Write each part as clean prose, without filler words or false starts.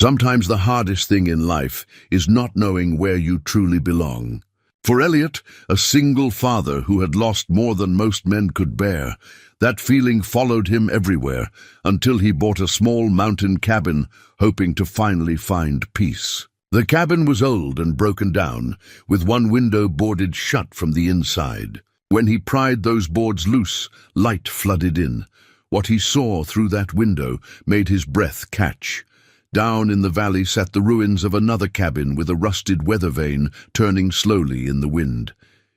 Sometimes the hardest thing in life is not knowing where you truly belong. For Elliot, a single father who had lost more than most men could bear, that feeling followed him everywhere until he bought a small mountain cabin, hoping to finally find peace. The cabin was old and broken down, with one window boarded shut from the inside. When he pried those boards loose, light flooded in. What he saw through that window made his breath catch. Down in the valley sat the ruins of another cabin with a rusted weather vane turning slowly in the wind.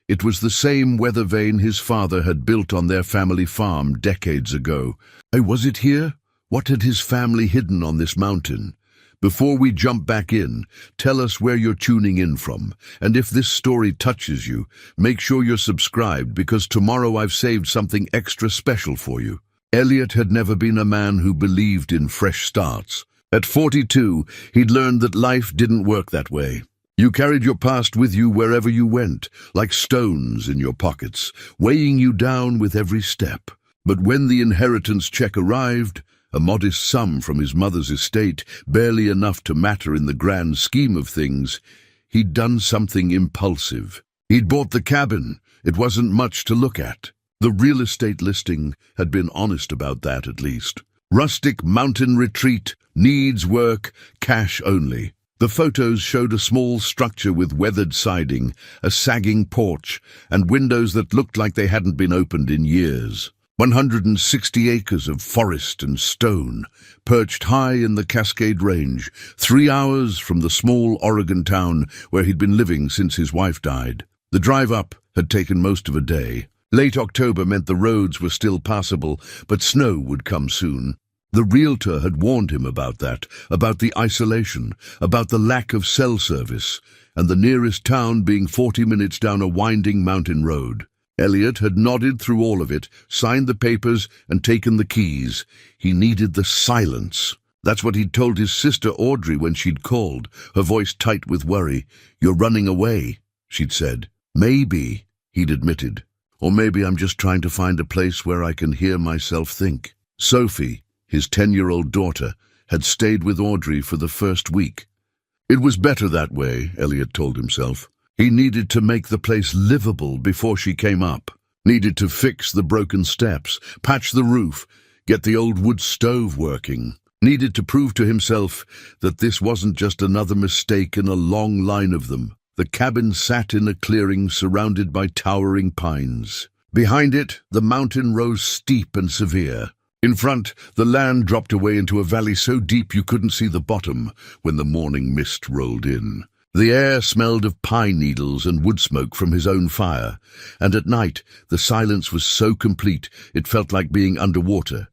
It was the same weather vane his father had built on their family farm decades ago. Was it here? What had his family hidden on this mountain? Before we jump back in, tell us where you're tuning in from, and if this story touches you, make sure you're subscribed because tomorrow I've saved something extra special for you. Elliot had never been a man who believed in fresh starts. At 42, he'd learned that life didn't work that way. You carried your past with you wherever you went, like stones in your pockets, weighing you down with every step. But when the inheritance check arrived, a modest sum from his mother's estate, barely enough to matter in the grand scheme of things, he'd done something impulsive. He'd bought the cabin. It wasn't much to look at. The real estate listing had been honest about that at least. Rustic mountain retreat, needs work, cash only. The photos showed a small structure with weathered siding, a sagging porch, and windows that looked like they hadn't been opened in years. 160 acres of forest and stone, perched high in the Cascade Range, 3 hours from the small Oregon town where he'd been living since his wife died. The drive up had taken most of a day. Late October meant the roads were still passable, but snow would come soon. The realtor had warned him about that, about the isolation, about the lack of cell service, and the nearest town being 40 minutes down a winding mountain road. Elliot had nodded through all of it, signed the papers, and taken the keys. He needed the silence. That's what he'd told his sister Audrey when she'd called, her voice tight with worry. "You're running away," she'd said. "Maybe," he'd admitted. "Or maybe I'm just trying to find a place where I can hear myself think." Sophie, his 10-year-old daughter, had stayed with Audrey for the first week. It was better that way, Elliot told himself. He needed to make the place livable before she came up, needed to fix the broken steps, patch the roof, get the old wood stove working, needed to prove to himself that this wasn't just another mistake in a long line of them. The cabin sat in a clearing surrounded by towering pines. Behind it, the mountain rose steep and severe. In front, the land dropped away into a valley so deep you couldn't see the bottom when the morning mist rolled in. The air smelled of pine needles and wood smoke from his own fire, and at night the silence was so complete it felt like being underwater.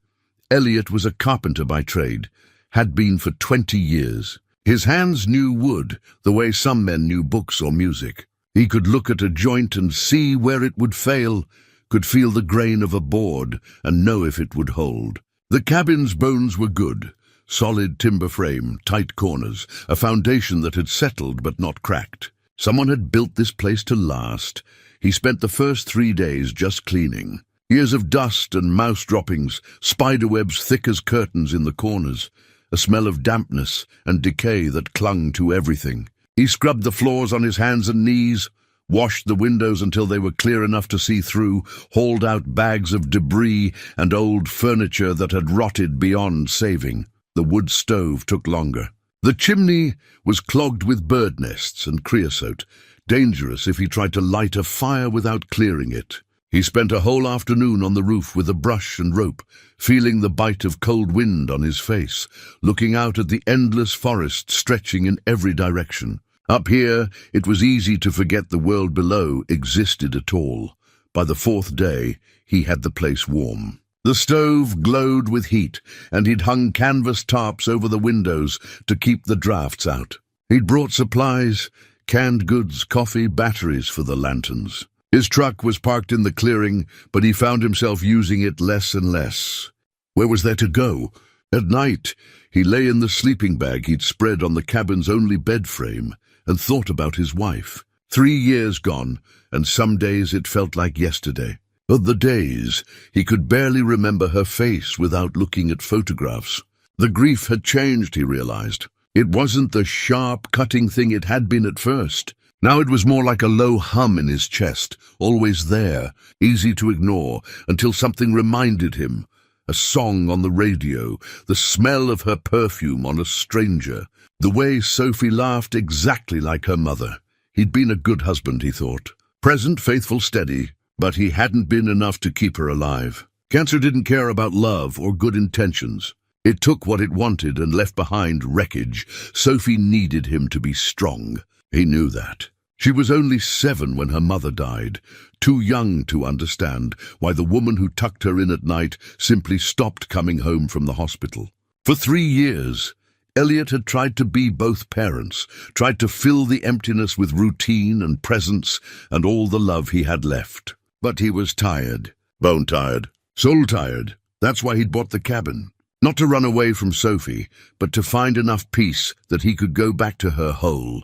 Elliot was a carpenter by trade, had been for 20 years. His hands knew wood the way some men knew books or music. He could look at a joint and see where it would fail, could feel the grain of a board and know if it would hold. The cabin's bones were good. Solid timber frame, tight corners, a foundation that had settled but not cracked. Someone had built this place to last. He spent the first 3 days just cleaning. Years of dust and mouse droppings, spiderwebs thick as curtains in the corners, a smell of dampness and decay that clung to everything. He scrubbed the floors on his hands and knees, washed the windows until they were clear enough to see through, hauled out bags of debris and old furniture that had rotted beyond saving. The wood stove took longer. The chimney was clogged with bird nests and creosote, dangerous if he tried to light a fire without clearing it. He spent a whole afternoon on the roof with a brush and rope, feeling the bite of cold wind on his face, looking out at the endless forest stretching in every direction. Up here, it was easy to forget the world below existed at all. By the 4th day, he had the place warm. The stove glowed with heat, and he'd hung canvas tarps over the windows to keep the drafts out. He'd brought supplies, canned goods, coffee, batteries for the lanterns. His truck was parked in the clearing, but he found himself using it less and less. Where was there to go? At night, he lay in the sleeping bag he'd spread on the cabin's only bed frame and thought about his wife. 3 years gone, and some days it felt like yesterday. Of the days, he could barely remember her face without looking at photographs. The grief had changed, he realized. It wasn't the sharp, cutting thing it had been at first. Now it was more like a low hum in his chest, always there, easy to ignore, until something reminded him. A song on the radio, the smell of her perfume on a stranger, the way Sophie laughed exactly like her mother. He'd been a good husband, he thought. Present, faithful, steady, but he hadn't been enough to keep her alive. Cancer didn't care about love or good intentions. It took what it wanted and left behind wreckage. Sophie needed him to be strong. He knew that. She was only 7 when her mother died, too young to understand why the woman who tucked her in at night simply stopped coming home from the hospital. For 3 years, Elliot had tried to be both parents, tried to fill the emptiness with routine and presence and all the love he had left. But he was tired. Bone tired. Soul tired. That's why he'd bought the cabin. Not to run away from Sophie, but to find enough peace that he could go back to her whole.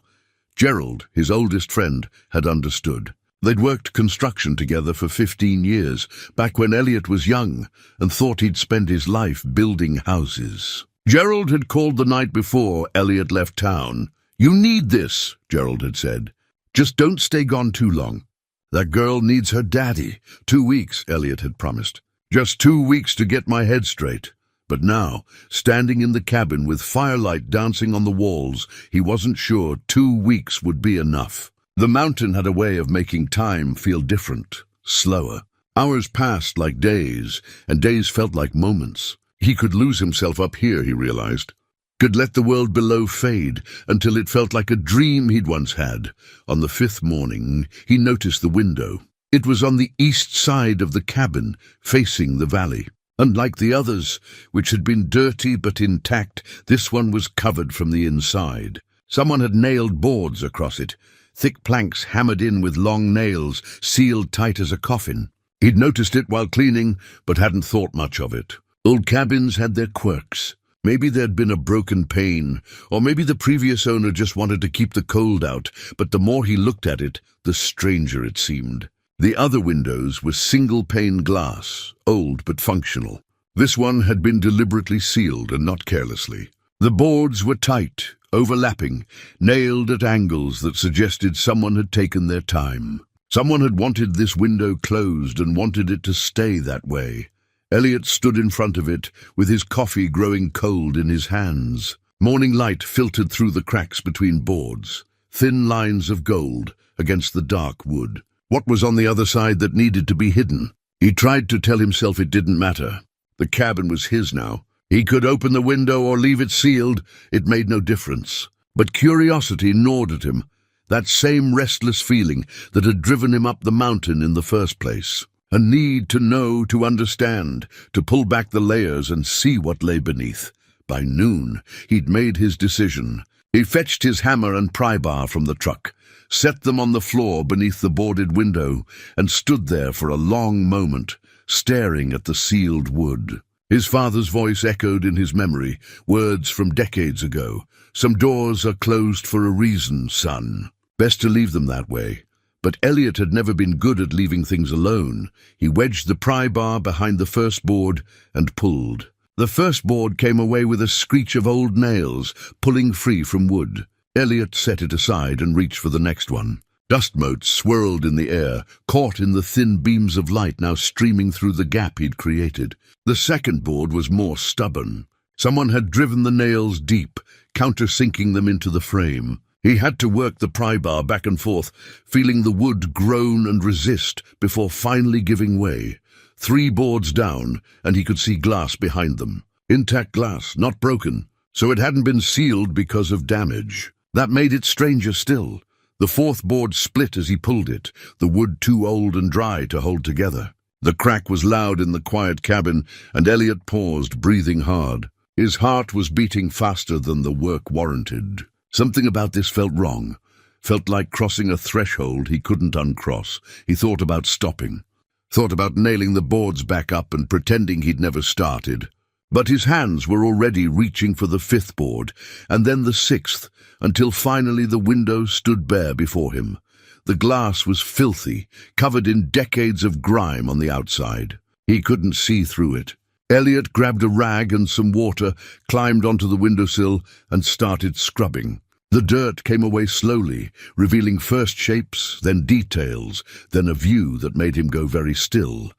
Gerald, his oldest friend, had understood. They'd worked construction together for 15 years, back when Elliot was young, and thought he'd spend his life building houses. Gerald had called the night before Elliot left town. "You need this," Gerald had said. "Just don't stay gone too long. That girl needs her daddy. 2 weeks, Elliot had promised. Just 2 weeks to get my head straight." But now, standing in the cabin with firelight dancing on the walls, he wasn't sure 2 weeks would be enough. The mountain had a way of making time feel different, slower. Hours passed like days, and days felt like moments. He could lose himself up here, he realized. Could let the world below fade until it felt like a dream he'd once had. On the 5th morning, he noticed the window. It was on the east side of the cabin, facing the valley. Unlike the others, which had been dirty but intact, this one was covered from the inside. Someone had nailed boards across it, thick planks hammered in with long nails, sealed tight as a coffin. He'd noticed it while cleaning, but hadn't thought much of it. Old cabins had their quirks. Maybe there'd been a broken pane, or maybe the previous owner just wanted to keep the cold out, but the more he looked at it, the stranger it seemed. The other windows were single-pane glass, old but functional. This one had been deliberately sealed and not carelessly. The boards were tight, overlapping, nailed at angles that suggested someone had taken their time. Someone had wanted this window closed and wanted it to stay that way. Elliot stood in front of it, with his coffee growing cold in his hands. Morning light filtered through the cracks between boards, thin lines of gold against the dark wood. What was on the other side that needed to be hidden? He tried to tell himself it didn't matter. The cabin was his now. He could open the window or leave it sealed. It made no difference. But curiosity gnawed at him, that same restless feeling that had driven him up the mountain in the first place. A need to know, to understand, to pull back the layers and see what lay beneath. By noon, he'd made his decision. He fetched his hammer and pry bar from the truck, set them on the floor beneath the boarded window, and stood there for a long moment, staring at the sealed wood. His father's voice echoed in his memory, words from decades ago. "Some doors are closed for a reason, son. Best to leave them that way." But Elliot had never been good at leaving things alone. He wedged the pry bar behind the first board and pulled. The first board came away with a screech of old nails, pulling free from wood. Elliot set it aside and reached for the next one. Dust motes swirled in the air, caught in the thin beams of light now streaming through the gap he'd created. The second board was more stubborn. Someone had driven the nails deep, countersinking them into the frame. He had to work the pry bar back and forth, feeling the wood groan and resist before finally giving way. 3 boards down, and he could see glass behind them. Intact glass, not broken, so it hadn't been sealed because of damage. That made it stranger still. The 4th board split as he pulled it, the wood too old and dry to hold together. The crack was loud in the quiet cabin, and Elliot paused, breathing hard. His heart was beating faster than the work warranted. Something about this felt wrong, felt like crossing a threshold he couldn't uncross. He thought about stopping, thought about nailing the boards back up and pretending he'd never started. But his hands were already reaching for the 5th board, and then the 6th, until finally the window stood bare before him. The glass was filthy, covered in decades of grime on the outside. He couldn't see through it. Elliot grabbed a rag and some water, climbed onto the windowsill, and started scrubbing. The dirt came away slowly, revealing first shapes, then details, then a view that made him go very still.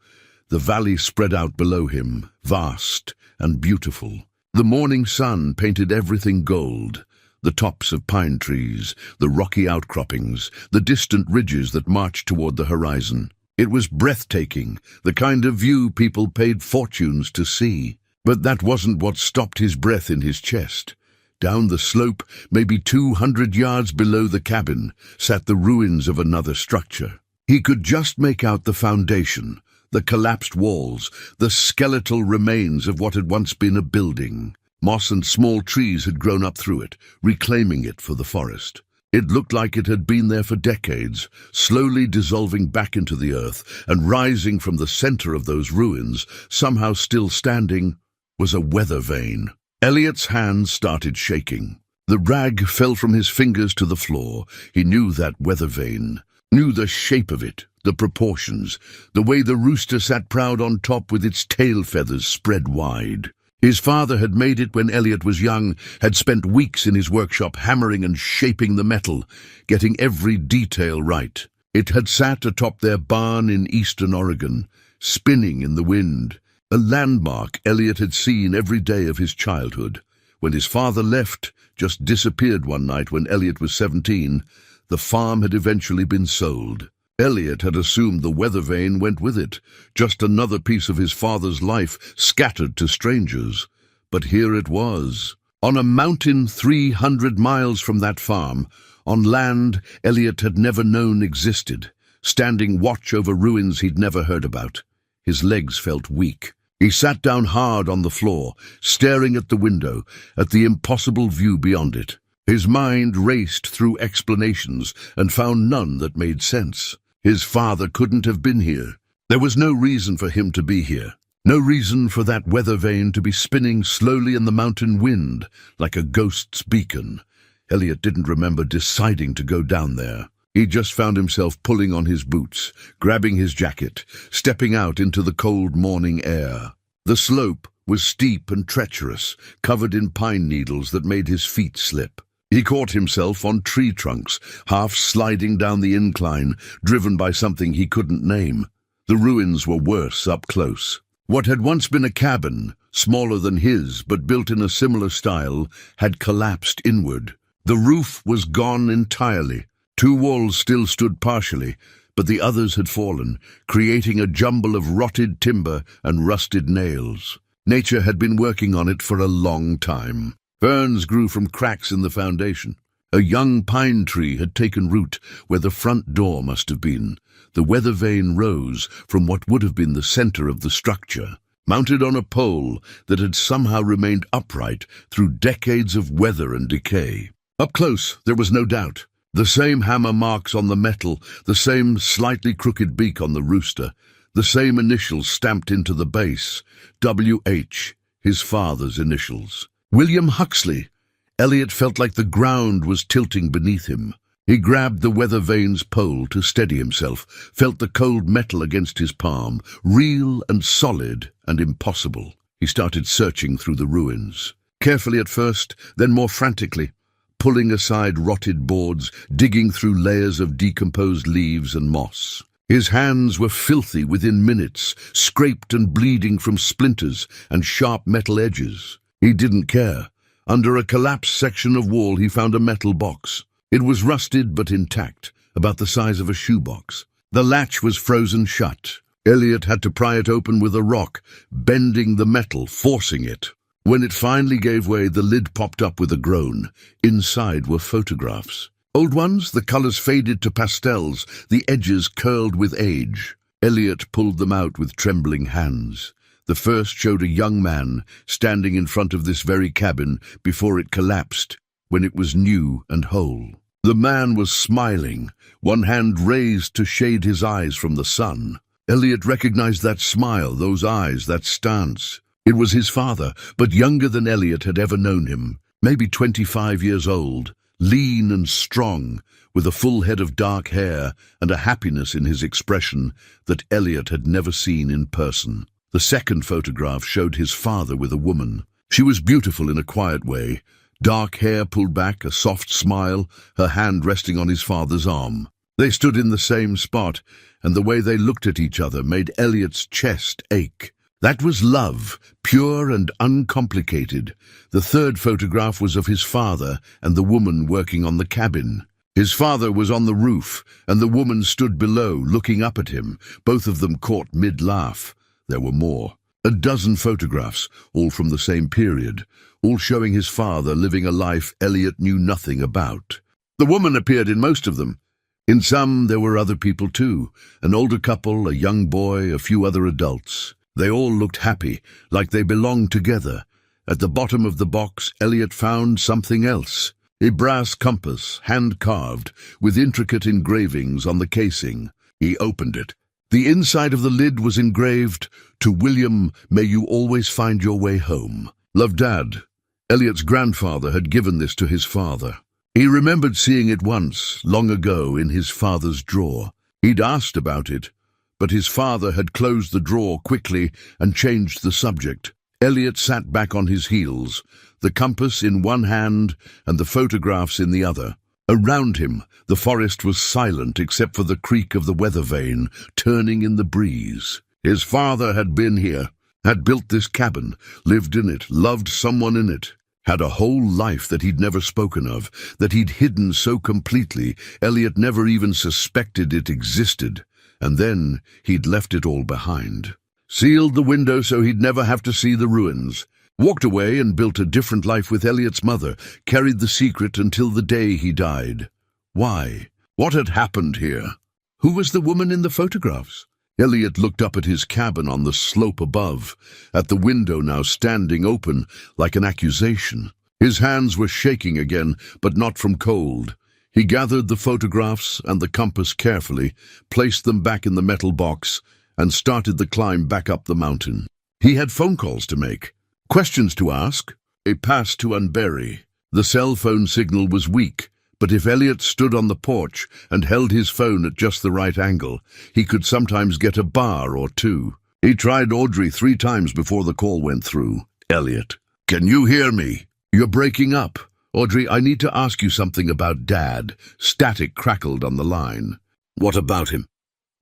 The valley spread out below him, vast and beautiful. The morning sun painted everything gold. The tops of pine trees, the rocky outcroppings, the distant ridges that marched toward the horizon. It was breathtaking, the kind of view people paid fortunes to see. But that wasn't what stopped his breath in his chest. Down the slope, maybe 200 yards below the cabin, sat the ruins of another structure. He could just make out the foundation, the collapsed walls, the skeletal remains of what had once been a building. Moss and small trees had grown up through it, reclaiming it for the forest. It looked like it had been there for decades, slowly dissolving back into the earth, and rising from the center of those ruins, somehow still standing, was a weather vane. Elliot's hands started shaking. The rag fell from his fingers to the floor. He knew that weather vane, knew the shape of it, the proportions, the way the rooster sat proud on top with its tail feathers spread wide. His father had made it when Elliot was young, had spent weeks in his workshop hammering and shaping the metal, getting every detail right. It had sat atop their barn in eastern Oregon, spinning in the wind, a landmark Elliot had seen every day of his childhood. When his father left, just disappeared one night when Elliot was 17, the farm had eventually been sold. Elliot had assumed the weather vane went with it, just another piece of his father's life scattered to strangers. But here it was, on a mountain 300 miles from that farm, on land Elliot had never known existed, standing watch over ruins he'd never heard about. His legs felt weak. He sat down hard on the floor, staring at the window, at the impossible view beyond it. His mind raced through explanations and found none that made sense. His father couldn't have been here. There was no reason for him to be here. No reason for that weather vane to be spinning slowly in the mountain wind, like a ghost's beacon. Elliot didn't remember deciding to go down there. He just found himself pulling on his boots, grabbing his jacket, stepping out into the cold morning air. The slope was steep and treacherous, covered in pine needles that made his feet slip. He caught himself on tree trunks, half sliding down the incline, driven by something he couldn't name. The ruins were worse up close. What had once been a cabin, smaller than his but built in a similar style, had collapsed inward. The roof was gone entirely. 2 walls still stood partially, but the others had fallen, creating a jumble of rotted timber and rusted nails. Nature had been working on it for a long time. Ferns grew from cracks in the foundation. A young pine tree had taken root where the front door must have been. The weather vane rose from what would have been the center of the structure, mounted on a pole that had somehow remained upright through decades of weather and decay. Up close, there was no doubt. The same hammer marks on the metal, the same slightly crooked beak on the rooster, the same initials stamped into the base, W.H., his father's initials. William Huxley. Elliot felt like the ground was tilting beneath him. He grabbed the weather vane's pole to steady himself, felt the cold metal against his palm, real and solid and impossible. He started searching through the ruins. Carefully at first, then more frantically, pulling aside rotted boards, digging through layers of decomposed leaves and moss. His hands were filthy within minutes, scraped and bleeding from splinters and sharp metal edges. He didn't care. Under a collapsed section of wall he found a metal box. It was rusted but intact, about the size of a shoebox. The latch was frozen shut. Elliot had to pry it open with a rock, bending the metal, forcing it. When it finally gave way, the lid popped up with a groan. Inside were photographs. Old ones, the colors faded to pastels, the edges curled with age. Elliot pulled them out with trembling hands. The first showed a young man standing in front of this very cabin before it collapsed, when it was new and whole. The man was smiling, one hand raised to shade his eyes from the sun. Elliot recognized that smile, those eyes, that stance. It was his father, but younger than Elliot had ever known him, maybe 25 years old, lean and strong, with a full head of dark hair and a happiness in his expression that Elliot had never seen in person. The second photograph showed his father with a woman. She was beautiful in a quiet way, dark hair pulled back, a soft smile, her hand resting on his father's arm. They stood in the same spot, and the way they looked at each other made Elliot's chest ache. That was love, pure and uncomplicated. The third photograph was of his father and the woman working on the cabin. His father was on the roof, and the woman stood below, looking up at him, both of them caught mid-laugh. There were more. A dozen photographs, all from the same period, all showing his father living a life Elliot knew nothing about. The woman appeared in most of them. In some, there were other people too, an older couple, a young boy, a few other adults. They all looked happy, like they belonged together. At the bottom of the box, Elliot found something else. A brass compass, hand-carved, with intricate engravings on the casing. He opened it. The inside of the lid was engraved, "To William, may you always find your way home. Love, Dad." Elliot's grandfather had given this to his father. He remembered seeing it once, long ago, in his father's drawer. He'd asked about it, but his father had closed the drawer quickly and changed the subject. Elliot sat back on his heels, the compass in one hand and the photographs in the other. Around him, the forest was silent except for the creak of the weather vane turning in the breeze. His father had been here, had built this cabin, lived in it, loved someone in it, had a whole life that he'd never spoken of, that he'd hidden so completely Elliot never even suspected it existed. And then he'd left it all behind. Sealed the window so he'd never have to see the ruins. Walked away and built a different life with Elliot's mother, carried the secret until the day he died. Why? What had happened here? Who was the woman in the photographs? Elliot looked up at his cabin on the slope above, at the window now standing open like an accusation. His hands were shaking again, but not from cold. He gathered the photographs and the compass carefully, placed them back in the metal box, and started the climb back up the mountain. He had phone calls to make, questions to ask, a pass to unbury. The cell phone signal was weak, but if Elliot stood on the porch and held his phone at just the right angle, he could sometimes get a bar or two. He tried Audrey 3 times before the call went through. "Elliot, can you hear me? You're breaking up. Audrey, I need to ask you something about Dad." Static crackled on the line. "What about him?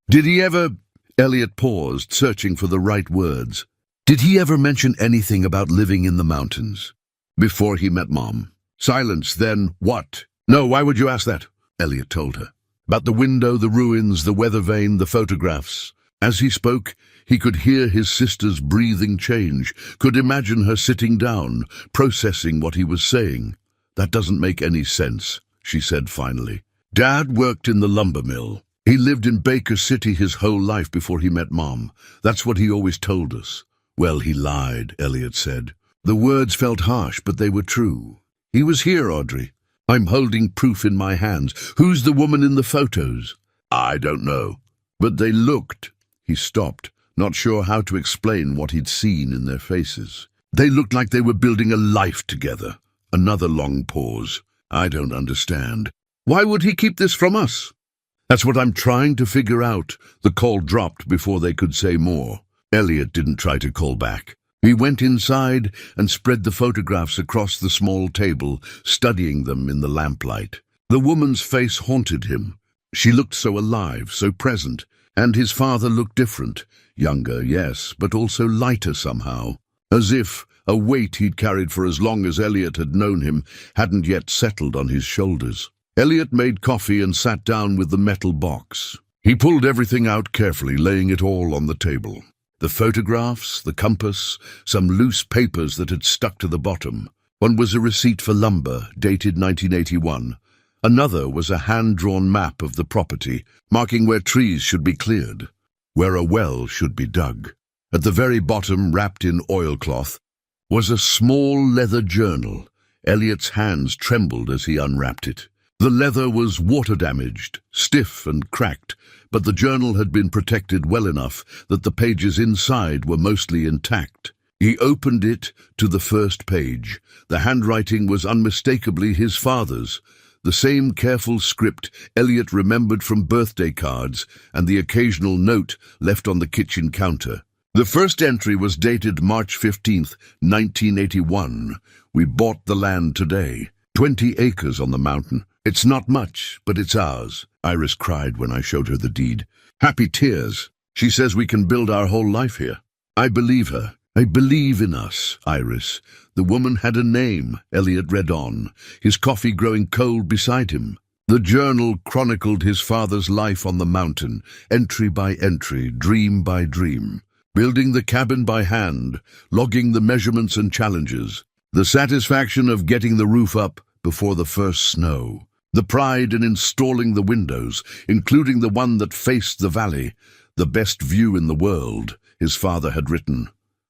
Did he ever—" Elliot paused, searching for the right words. "Did he ever mention anything about living in the mountains? Before he met Mom?" Silence, then, "What?" "No, why would you ask that?" Elliot told her. About the window, the ruins, the weather vane, the photographs. As he spoke, he could hear his sister's breathing change, could imagine her sitting down, processing what he was saying. "That doesn't make any sense," she said finally. "Dad worked in the lumber mill. He lived in Baker City his whole life before he met Mom. That's what he always told us." "Well, he lied," Elliot said. The words felt harsh, but they were true. "He was here, Audrey. I'm holding proof in my hands. Who's the woman in the photos?" "I don't know. But they looked." He stopped, not sure how to explain what he'd seen in their faces. "They looked like they were building a life together." Another long pause. "I don't understand. Why would he keep this from us?" "That's what I'm trying to figure out." The call dropped before they could say more. Elliot didn't try to call back. He went inside and spread the photographs across the small table, studying them in the lamplight. The woman's face haunted him. She looked so alive, so present, and his father looked different. Younger, yes, but also lighter somehow. As if a weight he'd carried for as long as Elliot had known him hadn't yet settled on his shoulders. Elliot made coffee and sat down with the metal box. He pulled everything out carefully, laying it all on the table. The photographs, the compass, some loose papers that had stuck to the bottom. One was a receipt for lumber, dated 1981. Another was a hand-drawn map of the property, marking where trees should be cleared, where a well should be dug. At the very bottom, wrapped in oilcloth, was a small leather journal. Elliot's hands trembled as he unwrapped it. The leather was water-damaged, stiff and cracked, but the journal had been protected well enough that the pages inside were mostly intact. He opened it to the first page. The handwriting was unmistakably his father's, the same careful script Elliot remembered from birthday cards and the occasional note left on the kitchen counter. The first entry was dated March 15th, 1981. We bought the land today. 20 acres on the mountain. It's not much, but it's ours. Iris cried when I showed her the deed. Happy tears. She says we can build our whole life here. I believe her. I believe in us, Iris. The woman had a name, Elliot read on, his coffee growing cold beside him. The journal chronicled his father's life on the mountain, entry by entry, dream by dream. Building the cabin by hand, logging the measurements and challenges. The satisfaction of getting the roof up before the first snow. The pride in installing the windows, including the one that faced the valley. The best view in the world, his father had written.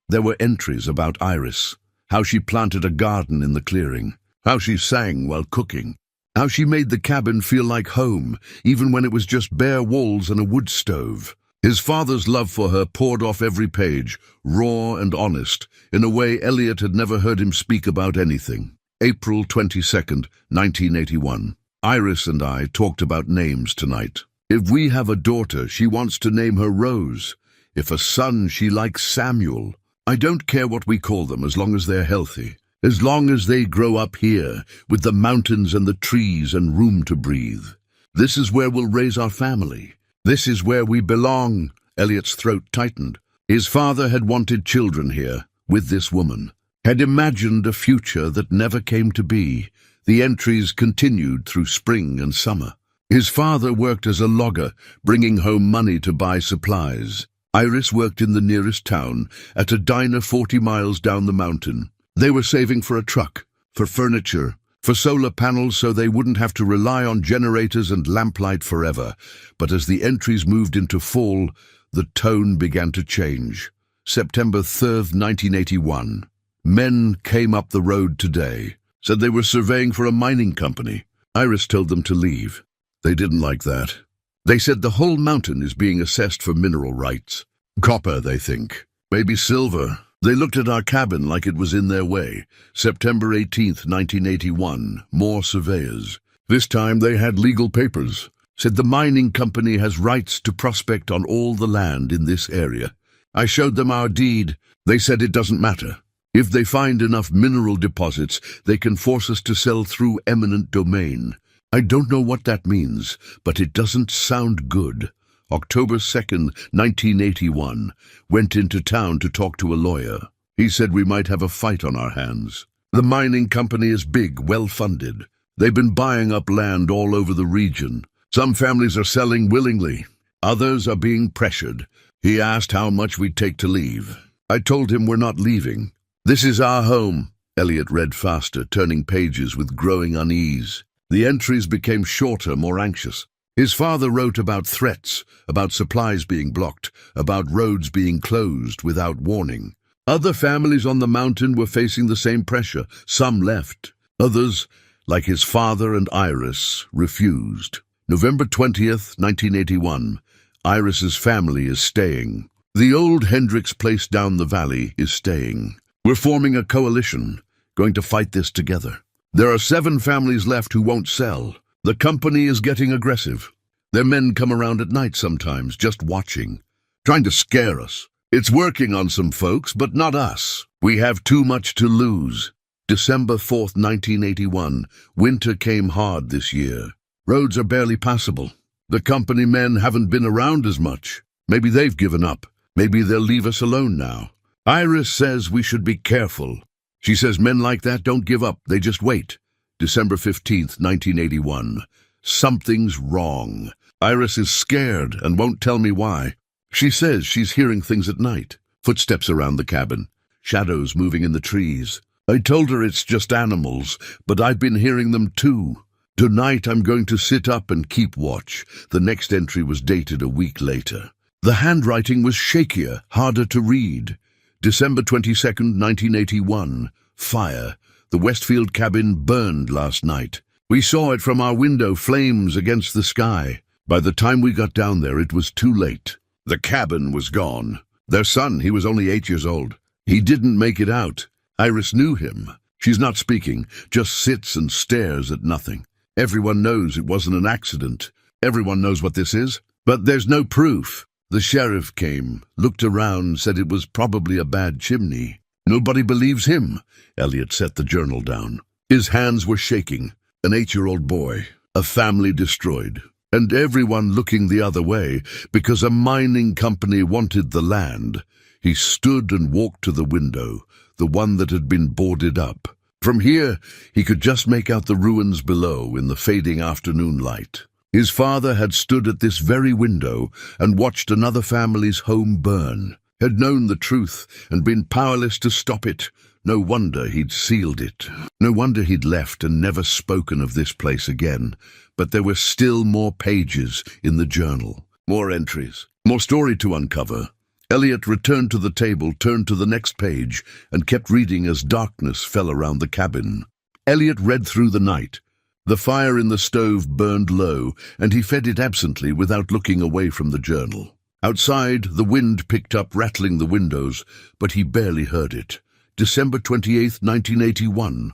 There were entries about Iris, how she planted a garden in the clearing, how she sang while cooking, how she made the cabin feel like home, even when it was just bare walls and a wood stove. His father's love for her poured off every page, raw and honest, in a way Elliot had never heard him speak about anything. April 22nd, 1981. Iris and I talked about names tonight. If we have a daughter, she wants to name her Rose. If a son, she likes Samuel. I don't care what we call them as long as they're healthy. As long as they grow up here, with the mountains and the trees and room to breathe. This is where we'll raise our family. This is where we belong. Elliot's throat tightened. His father had wanted children here, with this woman. Had imagined a future that never came to be. The entries continued through spring and summer. His father worked as a logger, bringing home money to buy supplies. Iris worked in the nearest town, at a diner 40 miles down the mountain. They were saving for a truck, for furniture, for solar panels so they wouldn't have to rely on generators and lamplight forever. But as the entries moved into fall, the tone began to change. September 3rd, 1981. Men came up the road today, said they were surveying for a mining company. Iris told them to leave. They didn't like that. They said the whole mountain is being assessed for mineral rights. Copper, they think. Maybe silver. They looked at our cabin like it was in their way. September 18th, 1981. More surveyors. This time they had legal papers. Said the mining company has rights to prospect on all the land in this area. I showed them our deed. They said it doesn't matter. If they find enough mineral deposits, they can force us to sell through eminent domain. I don't know what that means, but it doesn't sound good. October 2nd, 1981. Went into town to talk to a lawyer. He said we might have a fight on our hands. The mining company is big, well-funded. They've been buying up land all over the region. Some families are selling willingly. Others are being pressured. He asked how much we'd take to leave. I told him we're not leaving. This is our home. Elliot read faster, turning pages with growing unease. The entries became shorter, more anxious. His father wrote about threats, about supplies being blocked, about roads being closed without warning. Other families on the mountain were facing the same pressure. Some left. Others, like his father and Iris, refused. November 20th, 1981. Iris's family is staying. The old Hendricks place down the valley is staying. We're forming a coalition, going to fight this together. There are 7 families left who won't sell. The company is getting aggressive. Their men come around at night sometimes, just watching, trying to scare us. It's working on some folks, but not us. We have too much to lose. December 4th, 1981. Winter came hard this year. Roads are barely passable. The company men haven't been around as much. Maybe they've given up. Maybe they'll leave us alone now. Iris says we should be careful. She says men like that don't give up, they just wait. December 15th, 1981. Something's wrong. Iris is scared and won't tell me why. She says she's hearing things at night. Footsteps around the cabin. Shadows moving in the trees. I told her it's just animals, but I've been hearing them too. Tonight I'm going to sit up and keep watch. The next entry was dated a week later. The handwriting was shakier, harder to read. December 22nd, 1981. Fire. The Westfield cabin burned last night. We saw it from our window, flames against the sky. By the time we got down there, it was too late. The cabin was gone. Their son, he was only 8 years old. He didn't make it out. Iris knew him. She's not speaking, just sits and stares at nothing. Everyone knows it wasn't an accident. Everyone knows what this is, but there's no proof. The sheriff came, looked around, said it was probably a bad chimney. Nobody believes him. Elliot set the journal down. His hands were shaking. An 8-year-old boy, a family destroyed, and everyone looking the other way because a mining company wanted the land. He stood and walked to the window, the one that had been boarded up. From here, he could just make out the ruins below in the fading afternoon light. His father had stood at this very window and watched another family's home burn, had known the truth and been powerless to stop it. No wonder he'd sealed it. No wonder he'd left and never spoken of this place again. But there were still more pages in the journal, more entries, more story to uncover. Elliot returned to the table, turned to the next page, and kept reading as darkness fell around the cabin. Elliot read through the night. The fire in the stove burned low, and he fed it absently without looking away from the journal. Outside, the wind picked up, rattling the windows, but he barely heard it. December 28th, 1981.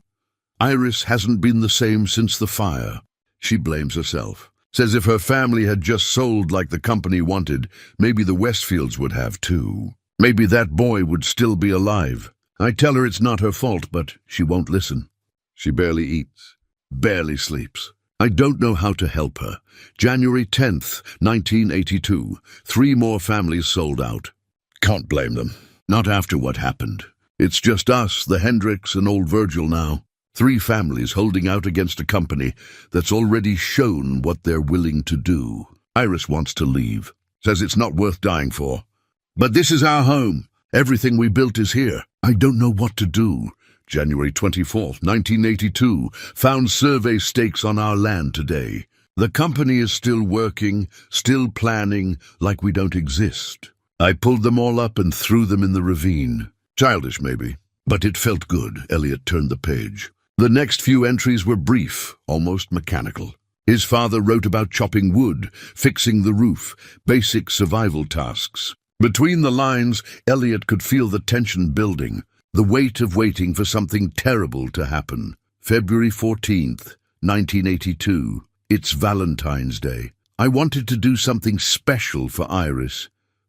Iris hasn't been the same since the fire. She blames herself. Says if her family had just sold like the company wanted, maybe the Westfields would have too. Maybe that boy would still be alive. I tell her it's not her fault, but she won't listen. She barely eats, barely sleeps. I don't know how to help her. January 10th, 1982. 3 more families sold out. Can't blame them. Not after what happened. It's just us, the Hendricks, and old Virgil now. 3 families holding out against a company that's already shown what they're willing to do. Iris wants to leave. Says it's not worth dying for. But this is our home. Everything we built is here. I don't know what to do. January 24th, 1982. Found survey stakes on our land today. The company is still working, still planning, like we don't exist. I pulled them all up and threw them in the ravine. Childish, maybe, but it felt good. Elliot turned the page. The next few entries were brief, almost mechanical. His father wrote about chopping wood, fixing the roof, basic survival tasks. Between the lines, Elliot could feel the tension building, the weight of waiting for something terrible to happen. February 14th, 1982. It's Valentine's Day. I wanted to do something special for Iris,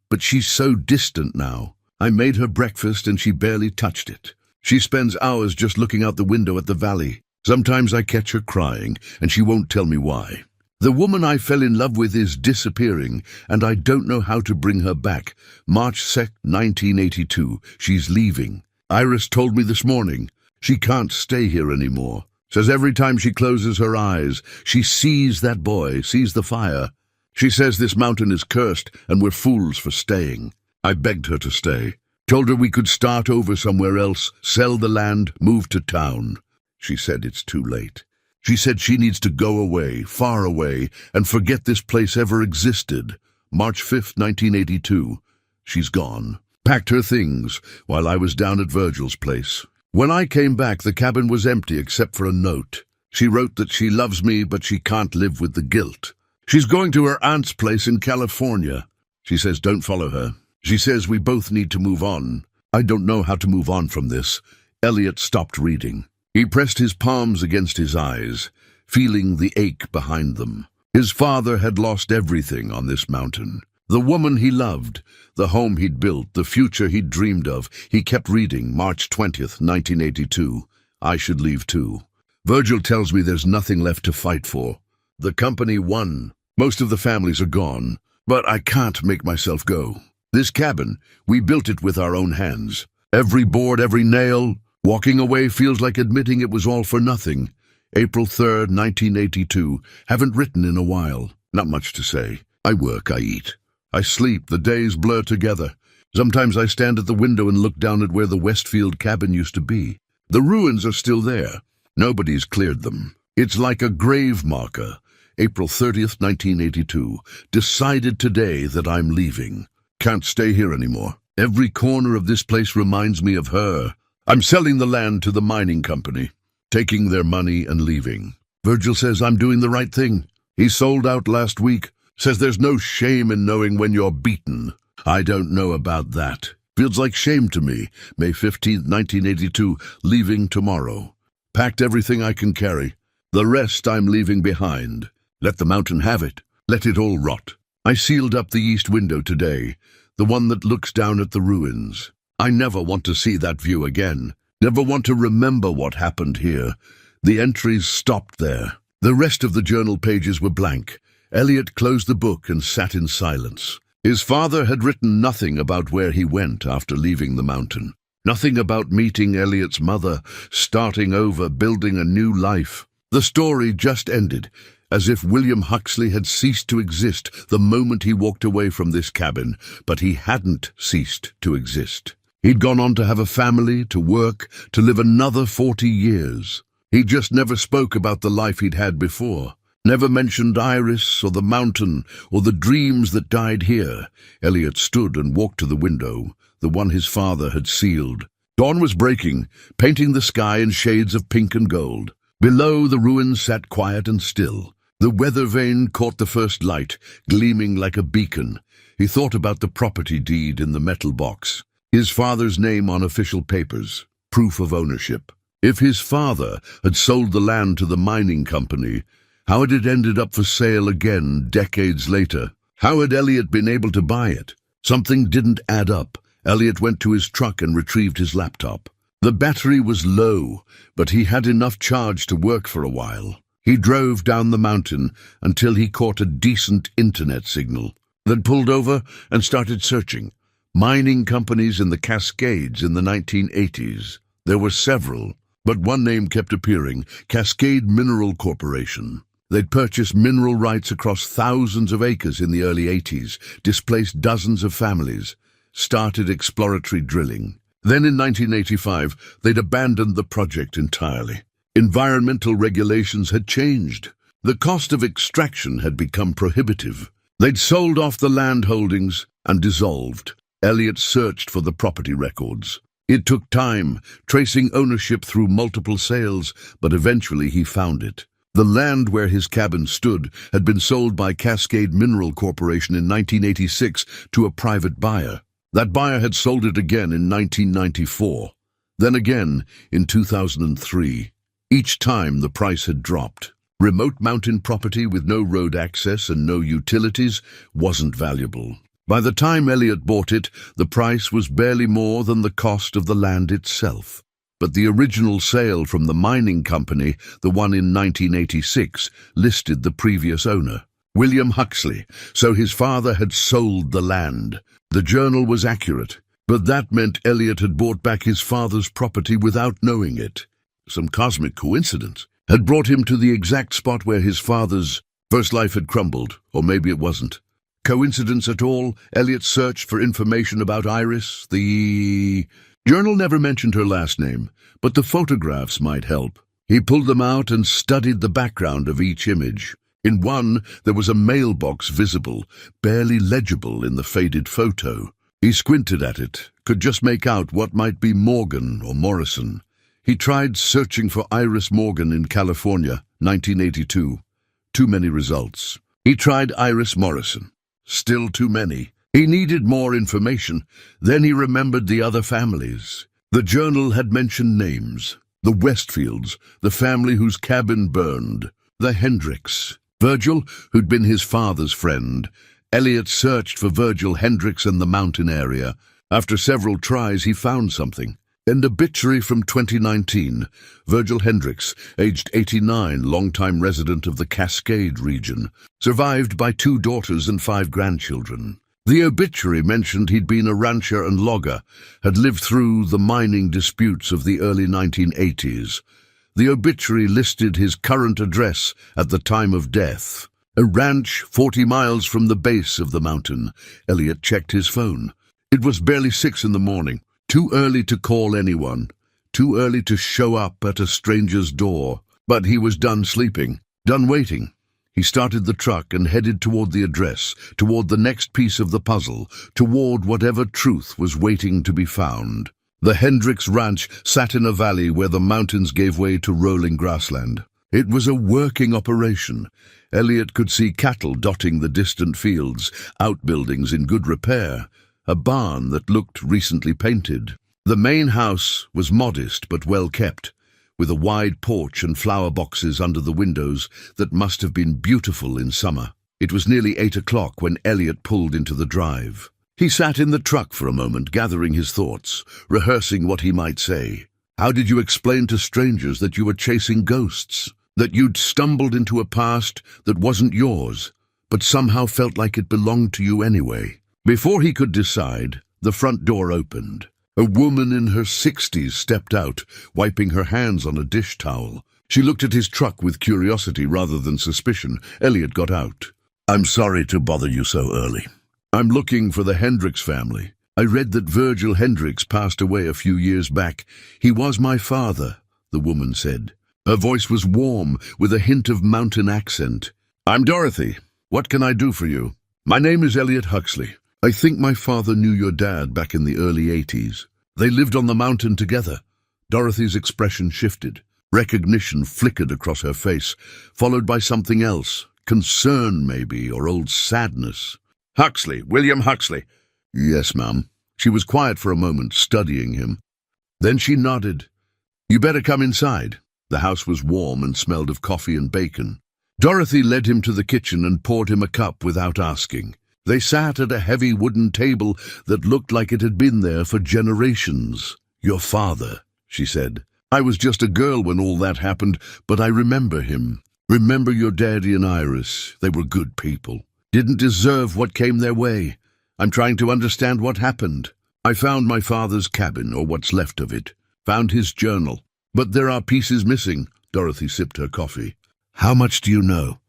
but she's so distant now. I made her breakfast and she barely touched it. She spends hours just looking out the window at the valley. Sometimes I catch her crying, and she won't tell me why. The woman I fell in love with is disappearing, and I don't know how to bring her back. March 2nd, 1982. She's leaving. Iris told me this morning. She can't stay here anymore. Says every time she closes her eyes, she sees that boy, sees the fire. She says this mountain is cursed, and we're fools for staying. I begged her to stay. Told her we could start over somewhere else, sell the land, move to town. She said it's too late. She said she needs to go away, far away, and forget this place ever existed. March 5th, 1982. She's gone. Packed her things while I was down at Virgil's place. When I came back, the cabin was empty except for a note. She wrote that she loves me, but she can't live with the guilt. She's going to her aunt's place in California. She says don't follow her. She says we both need to move on. I don't know how to move on from this. Elliot stopped reading. He pressed his palms against his eyes, feeling the ache behind them. His father had lost everything on this mountain. The woman he loved, the home he'd built, the future he'd dreamed of. He kept reading. March 20th, 1982. I should leave too. Virgil tells me there's nothing left to fight for. The company won. Most of the families are gone. But I can't make myself go. This cabin, we built it with our own hands. Every board, every nail. Walking away feels like admitting it was all for nothing. April 3rd, 1982. Haven't written in a while. Not much to say. I work, I eat. I sleep, the days blur together. Sometimes I stand at the window and look down at where the Westfield cabin used to be. The ruins are still there. Nobody's cleared them. It's like a grave marker. April 30th, 1982. Decided today that I'm leaving. Can't stay here anymore. Every corner of this place reminds me of her. I'm selling the land to the mining company, taking their money and leaving. Virgil says I'm doing the right thing. He sold out last week. Says there's no shame in knowing when you're beaten. I don't know about that. Feels like shame to me. May 15th, 1982, leaving tomorrow. Packed everything I can carry. The rest I'm leaving behind. Let the mountain have it. Let it all rot. I sealed up the east window today, the one that looks down at the ruins. I never want to see that view again. Never want to remember what happened here. The entries stopped there. The rest of the journal pages were blank. Elliot closed the book and sat in silence. His father had written nothing about where he went after leaving the mountain. Nothing about meeting Elliot's mother, starting over, building a new life. The story just ended, as if William Huxley had ceased to exist the moment he walked away from this cabin, but he hadn't ceased to exist. He'd gone on to have a family, to work, to live another 40 years. He just never spoke about the life he'd had before. Never mentioned Iris or the mountain or the dreams that died here. Elliot stood and walked to the window, the one his father had sealed. Dawn was breaking, painting the sky in shades of pink and gold. Below, the ruins sat quiet and still. The weather vane caught the first light, gleaming like a beacon. He thought about the property deed in the metal box. His father's name on official papers, proof of ownership. If his father had sold the land to the mining company, how had it ended up for sale again decades later? How had Elliot been able to buy it? Something didn't add up. Elliot went to his truck and retrieved his laptop. The battery was low, but he had enough charge to work for a while. He drove down the mountain until he caught a decent internet signal, then pulled over and started searching. Mining companies in the Cascades in the 1980s. There were several, but one name kept appearing, Cascade Mineral Corporation. They'd purchased mineral rights across thousands of acres in the early 80s, displaced dozens of families, started exploratory drilling. Then in 1985, they'd abandoned the project entirely. Environmental regulations had changed. The cost of extraction had become prohibitive. They'd sold off the land holdings and dissolved. Elliot searched for the property records. It took time, tracing ownership through multiple sales, but eventually he found it. The land where his cabin stood had been sold by Cascade Mineral Corporation in 1986 to a private buyer. That buyer had sold it again in 1994, then again in 2003. Each time the price had dropped. Remote mountain property with no road access and no utilities wasn't valuable. By the time Elliot bought it, the price was barely more than the cost of the land itself. But the original sale from the mining company, the one in 1986, listed the previous owner, William Huxley, so his father had sold the land. The journal was accurate, but that meant Elliot had bought back his father's property without knowing it. Some cosmic coincidence had brought him to the exact spot where his father's first life had crumbled, or maybe it wasn't. Coincidence at all? Elliot searched for information about Iris, the journal never mentioned her last name, but the photographs might help. He pulled them out and studied the background of each image. In one, there was a mailbox visible, barely legible in the faded photo. He squinted at it, could just make out what might be Morgan or Morrison. He tried searching for Iris Morgan in California, 1982. Too many results. He tried Iris Morrison. Still too many. He needed more information. Then he remembered the other families. The journal had mentioned names. The Westfields, the family whose cabin burned. The Hendricks. Virgil, who'd been his father's friend. Elliot searched for Virgil Hendricks in the mountain area. After several tries, he found something. An obituary from 2019. Virgil Hendricks, aged 89, longtime resident of the Cascade region. Survived by 2 daughters and 5 grandchildren. The obituary mentioned he'd been a rancher and logger, had lived through the mining disputes of the early 1980s. The obituary listed his current address at the time of death. A ranch 40 miles from the base of the mountain. Elliot checked his phone. It was barely 6 in the morning. Too early to call anyone. Too early to show up at a stranger's door. But he was done sleeping, done waiting. He started the truck and headed toward the address, toward the next piece of the puzzle, toward whatever truth was waiting to be found. The Hendricks Ranch sat in a valley where the mountains gave way to rolling grassland. It was a working operation. Elliot could see cattle dotting the distant fields, outbuildings in good repair, a barn that looked recently painted. The main house was modest but well kept, with a wide porch and flower boxes under the windows that must have been beautiful in summer. It was nearly 8 o'clock when Elliot pulled into the drive. He sat in the truck for a moment, gathering his thoughts, rehearsing what he might say. How did you explain to strangers that you were chasing ghosts? That you'd stumbled into a past that wasn't yours, but somehow felt like it belonged to you anyway? Before he could decide, the front door opened. A woman in her 60s stepped out, wiping her hands on a dish towel. She looked at his truck with curiosity rather than suspicion. Elliot got out. "I'm sorry to bother you so early. I'm looking for the Hendricks family. I read that Virgil Hendricks passed away a few years back. He was my father," the woman said. Her voice was warm, with a hint of mountain accent. "I'm Dorothy. What can I do for you?" "My name is Elliot Huxley. I think my father knew your dad back in the early 80s. They lived on the mountain together." Dorothy's expression shifted. Recognition flickered across her face, followed by something else. Concern, maybe, or old sadness. "Huxley, William Huxley." "Yes, ma'am." She was quiet for a moment, studying him. Then she nodded. "You better come inside." The house was warm and smelled of coffee and bacon. Dorothy led him to the kitchen and poured him a cup without asking. They sat at a heavy wooden table that looked like it had been there for generations. "Your father," she said. "I was just a girl when all that happened, but I remember him. Remember your daddy and Iris. They were good people. Didn't deserve what came their way. I'm trying to understand what happened. I found my father's cabin, or what's left of it. Found his journal. But there are pieces missing." Dorothy sipped her coffee. "How much do you know?"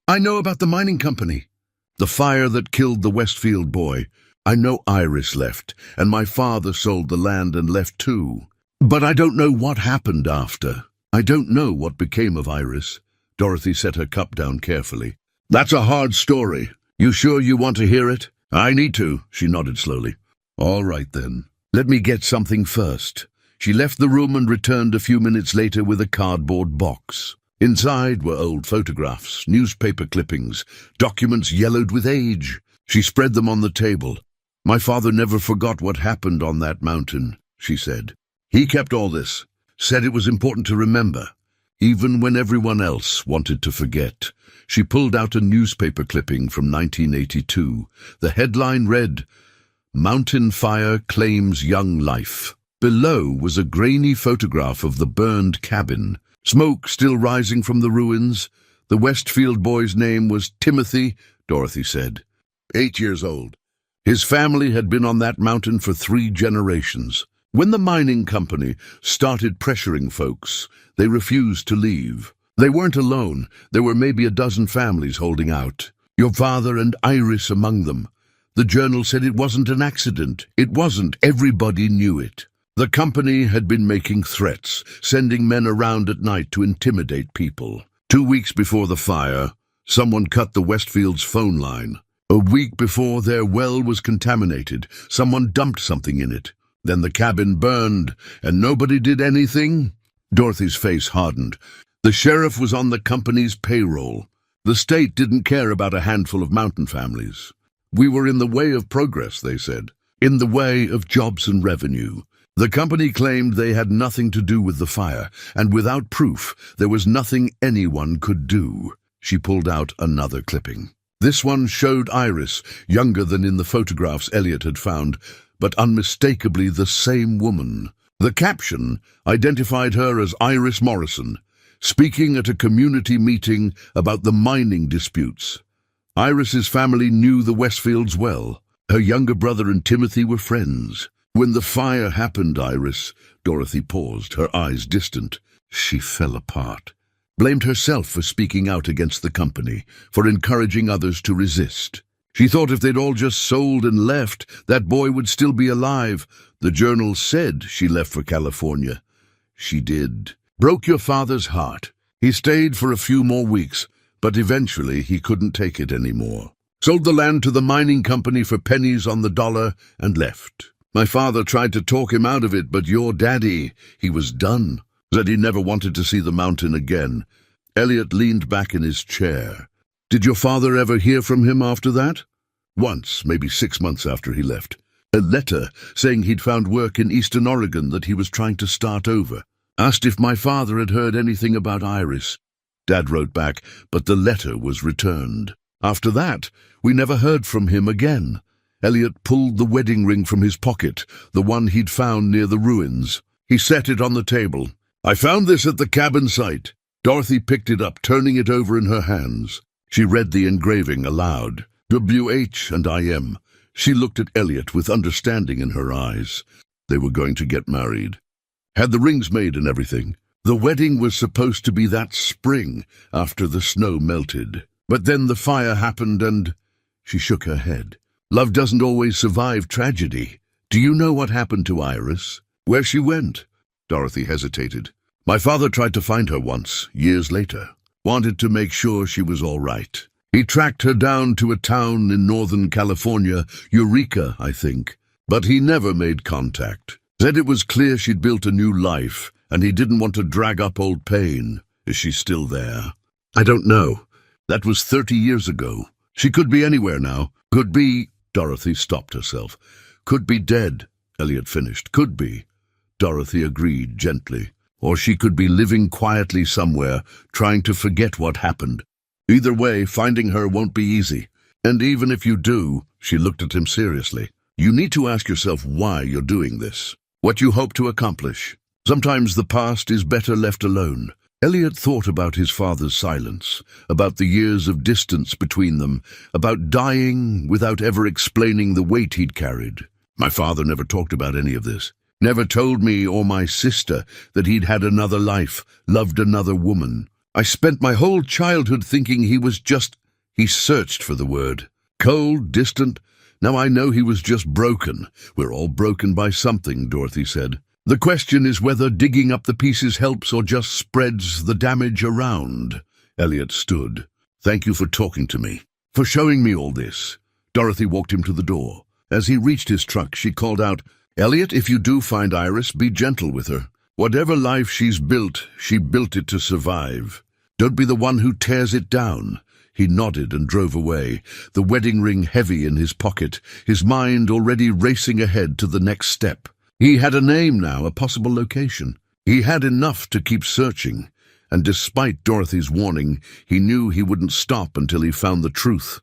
"I know about the mining company. The fire that killed the Westfield boy. I know Iris left, and my father sold the land and left too. But I don't know what happened after. I don't know what became of Iris." Dorothy set her cup down carefully. "That's a hard story. You sure you want to hear it?" "I need to," she nodded slowly. "All right then. Let me get something first." She left the room and returned a few minutes later with a cardboard box. Inside were old photographs, newspaper clippings, documents yellowed with age. She spread them on the table. "My father never forgot what happened on that mountain," she said. "He kept all this, said it was important to remember, even when everyone else wanted to forget." She pulled out a newspaper clipping from 1982. The headline read, "Mountain Fire Claims Young Life." Below was a grainy photograph of the burned cabin, smoke still rising from the ruins. The Westfield boy's name was Timothy, Dorothy said. 8 years old. His family had been on that mountain for 3 generations. When the mining company started pressuring folks, they refused to leave. They weren't alone. There were maybe a dozen families holding out. Your father and Iris among them. The journal said it wasn't an accident. It wasn't. Everybody knew it. The company had been making threats, sending men around at night to intimidate people. 2 weeks before the fire, someone cut the Westfield's phone line. A week before, their well was contaminated. Someone dumped something in it. Then the cabin burned, and nobody did anything? Dorothy's face hardened. The sheriff was on the company's payroll. The state didn't care about a handful of mountain families. We were in the way of progress, they said. In the way of jobs and revenue. The company claimed they had nothing to do with the fire, and without proof, there was nothing anyone could do. She pulled out another clipping. This one showed Iris, younger than in the photographs Elliot had found, but unmistakably the same woman. The caption identified her as Iris Morrison, speaking at a community meeting about the mining disputes. Iris's family knew the Westfields well. Her younger brother and Timothy were friends. When the fire happened, Iris, Dorothy paused, her eyes distant. She fell apart. Blamed herself for speaking out against the company, for encouraging others to resist. She thought if they'd all just sold and left, that boy would still be alive. The journal said she left for California. She did. Broke your father's heart. He stayed for a few more weeks, but eventually he couldn't take it anymore. Sold the land to the mining company for pennies on the dollar and left. My father tried to talk him out of it, but your daddy, he was done. Said he never wanted to see the mountain again. Elliot leaned back in his chair. Did your father ever hear from him after that? Once, maybe 6 months after he left. A letter saying he'd found work in Eastern Oregon that he was trying to start over. Asked if my father had heard anything about Iris. Dad wrote back, but the letter was returned. After that, we never heard from him again. Elliot pulled the wedding ring from his pocket, the one he'd found near the ruins. He set it on the table. "I found this at the cabin site." Dorothy picked it up, turning it over in her hands. She read the engraving aloud. W.H. and I.M. She looked at Elliot with understanding in her eyes. They were going to get married. Had the rings made and everything. The wedding was supposed to be that spring, after the snow melted. But then the fire happened and... She shook her head. Love doesn't always survive tragedy. Do you know what happened to Iris? Where she went? Dorothy hesitated. My father tried to find her once, years later. Wanted to make sure she was all right. He tracked her down to a town in Northern California, Eureka, I think. But he never made contact. Said it was clear she'd built a new life, and he didn't want to drag up old pain. Is she still there? I don't know. That was 30 years ago. She could be anywhere now. Could be... Dorothy stopped herself. Could be dead, Elliot finished. Could be. Dorothy agreed gently. Or she could be living quietly somewhere, trying to forget what happened. Either way, finding her won't be easy. And even if you do, she looked at him seriously, you need to ask yourself why you're doing this. What you hope to accomplish. Sometimes the past is better left alone. Elliot thought about his father's silence, about the years of distance between them, about dying without ever explaining the weight he'd carried. My father never talked about any of this. Never told me or my sister that he'd had another life, loved another woman. I spent my whole childhood thinking he was just... He searched for the word. Cold, distant. Now I know he was just broken. We're all broken by something, Dorothy said. The question is whether digging up the pieces helps or just spreads the damage around. Elliot stood. Thank you for talking to me, for showing me all this. Dorothy walked him to the door. As he reached his truck, she called out, Elliot, if you do find Iris, be gentle with her. Whatever life she's built, she built it to survive. Don't be the one who tears it down. He nodded and drove away, the wedding ring heavy in his pocket, his mind already racing ahead to the next step. He had a name now, a possible location. He had enough to keep searching, and despite Dorothy's warning, he knew he wouldn't stop until he found the truth.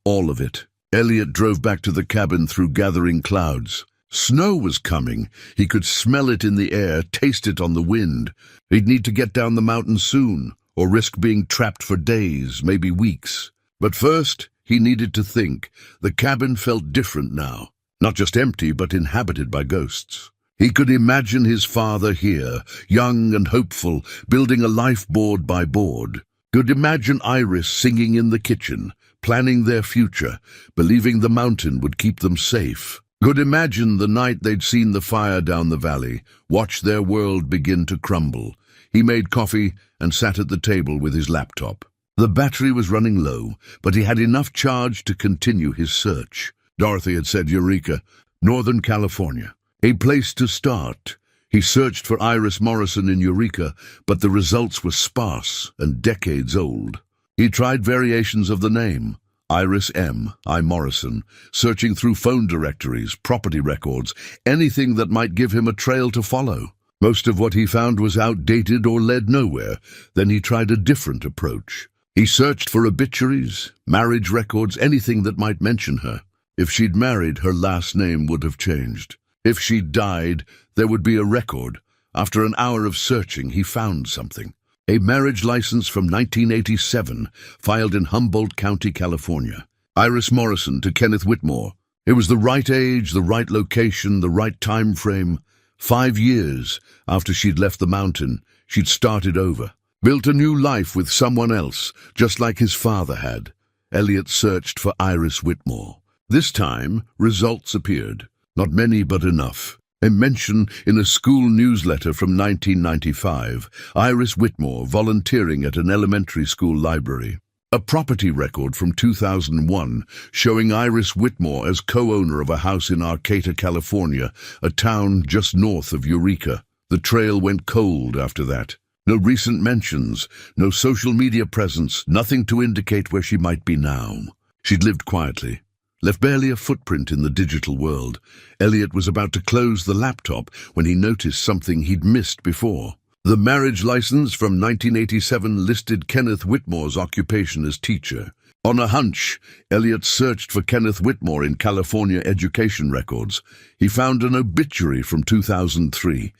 All of it. Elliot drove back to the cabin through gathering clouds. Snow was coming. He could smell it in the air, taste it on the wind. He'd need to get down the mountain soon, or risk being trapped for days, maybe weeks. But first, he needed to think. The cabin felt different now. Not just empty, but inhabited by ghosts. He could imagine his father here, young and hopeful, building a life board by board. Could imagine Iris singing in the kitchen, planning their future, believing the mountain would keep them safe. Could imagine the night they'd seen the fire down the valley, watched their world begin to crumble. He made coffee and sat at the table with his laptop. The battery was running low, but he had enough charge to continue his search. Dorothy had said Eureka, Northern California. A place to start. He searched for Iris Morrison in Eureka, but the results were sparse and decades old. He tried variations of the name. Iris M. I. Morrison, searching through phone directories, property records, anything that might give him a trail to follow. Most of what he found was outdated or led nowhere. Then he tried a different approach. He searched for obituaries, marriage records, anything that might mention her. If she'd married, her last name would have changed. If she'd died, there would be a record. After an hour of searching, he found something. A marriage license from 1987, filed in Humboldt County, California. Iris Morrison to Kenneth Whitmore. It was the right age, the right location, the right time frame. 5 years after she'd left the mountain, she'd started over. Built a new life with someone else, just like his father had. Elliot searched for Iris Whitmore. This time, results appeared. Not many, but enough. A mention in a school newsletter from 1995, Iris Whitmore volunteering at an elementary school library. A property record from 2001 showing Iris Whitmore as co-owner of a house in Arcata, California, a town just north of Eureka. The trail went cold after that. No recent mentions, no social media presence, nothing to indicate where she might be now. She'd lived quietly. Left barely a footprint in the digital world. Elliot was about to close the laptop when he noticed something he'd missed before. The marriage license from 1987 listed Kenneth Whitmore's occupation as teacher. On a hunch, Elliot searched for Kenneth Whitmore in California education records. He found an obituary from 2003.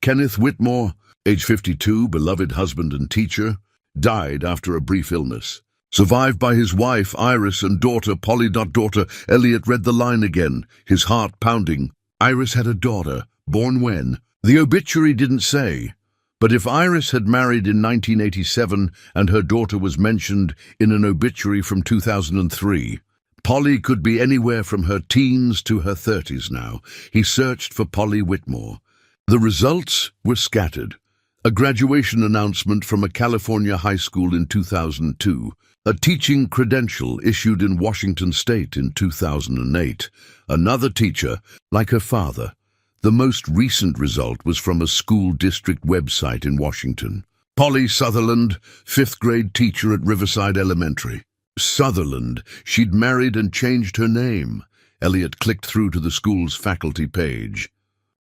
Kenneth Whitmore, age 52, beloved husband and teacher, died after a brief illness. Survived by his wife, Iris, and daughter, Polly. Elliot read the line again, his heart pounding. Iris had a daughter, born when? The obituary didn't say. But if Iris had married in 1987 and her daughter was mentioned in an obituary from 2003, Polly could be anywhere from her teens to her 30s now. He searched for Polly Whitmore. The results were scattered. A graduation announcement from a California high school in 2002, a teaching credential issued in Washington State in 2008, another teacher, like her father. The most recent result was from a school district website in Washington. Polly Sutherland, 5th grade teacher at Riverside Elementary. Sutherland, she'd married and changed her name. Elliot clicked through to the school's faculty page.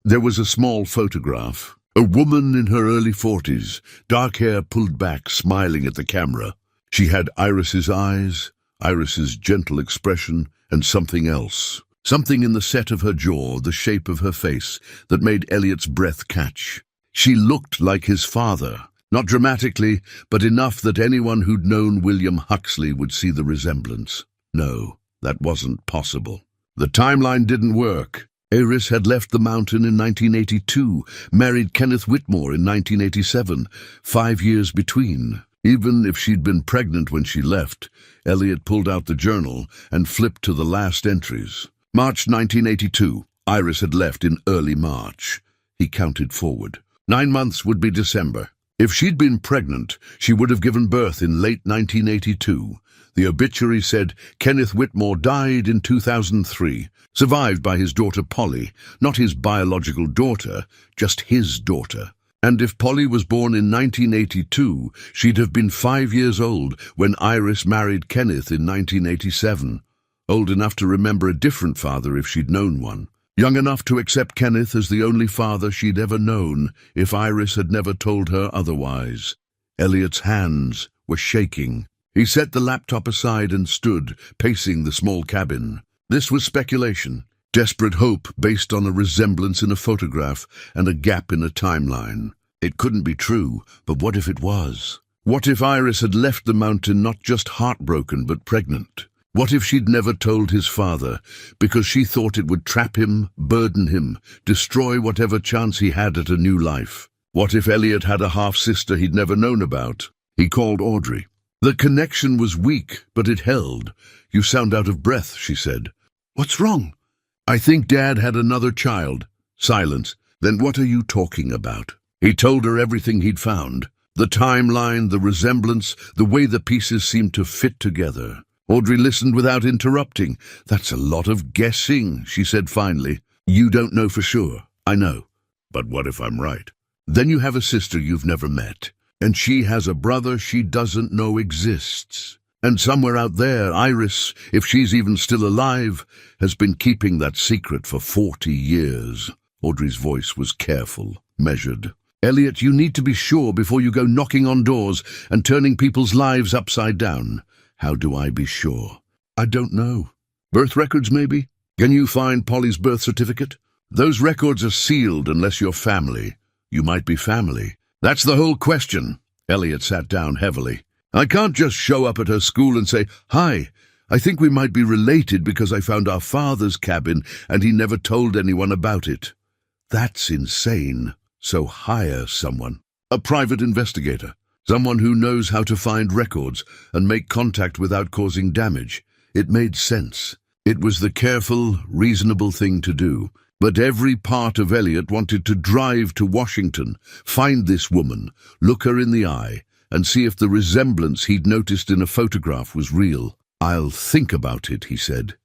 There was a small photograph. A woman in her early 40s, dark hair pulled back, smiling at the camera. She had Iris's eyes, Iris's gentle expression, and something else. Something in the set of her jaw, the shape of her face, that made Elliot's breath catch. She looked like his father, not dramatically, but enough that anyone who'd known William Huxley would see the resemblance. No, that wasn't possible. The timeline didn't work. Iris had left the mountain in 1982, married Kenneth Whitmore in 1987, 5 years between. Even if she'd been pregnant when she left, Elliot pulled out the journal and flipped to the last entries. March 1982. Iris had left in early March. He counted forward. 9 months would be December. If she'd been pregnant, she would have given birth in late 1982. The obituary said Kenneth Whitmore died in 2003, survived by his daughter Polly, not his biological daughter, just his daughter. And if Polly was born in 1982, she'd have been 5 years old when Iris married Kenneth in 1987. Old enough to remember a different father if she'd known one. Young enough to accept Kenneth as the only father she'd ever known if Iris had never told her otherwise. Elliot's hands were shaking. He set the laptop aside and stood, pacing the small cabin. This was speculation, desperate hope based on a resemblance in a photograph and a gap in a timeline. It couldn't be true, but what if it was? What if Iris had left the mountain not just heartbroken but pregnant? What if she'd never told his father, because she thought it would trap him, burden him, destroy whatever chance he had at a new life? What if Elliot had a half-sister he'd never known about? He called Audrey. The connection was weak, but it held. "You sound out of breath," she said. "What's wrong?" "I think Dad had another child." Silence. "Then what are you talking about?" He told her everything he'd found. The timeline, the resemblance, the way the pieces seemed to fit together. Audrey listened without interrupting. "That's a lot of guessing," she said finally. "You don't know for sure." "I know. But what if I'm right? Then you have a sister you've never met, and she has a brother she doesn't know exists. And somewhere out there, Iris, if she's even still alive, has been keeping that secret for 40 years. Audrey's voice was careful, measured. "Elliot, you need to be sure before you go knocking on doors and turning people's lives upside down." "How do I be sure?" "I don't know. Birth records, maybe? Can you find Polly's birth certificate?" "Those records are sealed unless you're family." "You might be family." "That's the whole question." Elliot sat down heavily. "I can't just show up at her school and say, 'Hi, I think we might be related because I found our father's cabin and he never told anyone about it.' That's insane. So hire someone. A private investigator. Someone who knows how to find records and make contact without causing damage." It made sense. It was the careful, reasonable thing to do. But every part of Elliot wanted to drive to Washington, find this woman, look her in the eye, and see if the resemblance he'd noticed in a photograph was real. "I'll think about it," he said.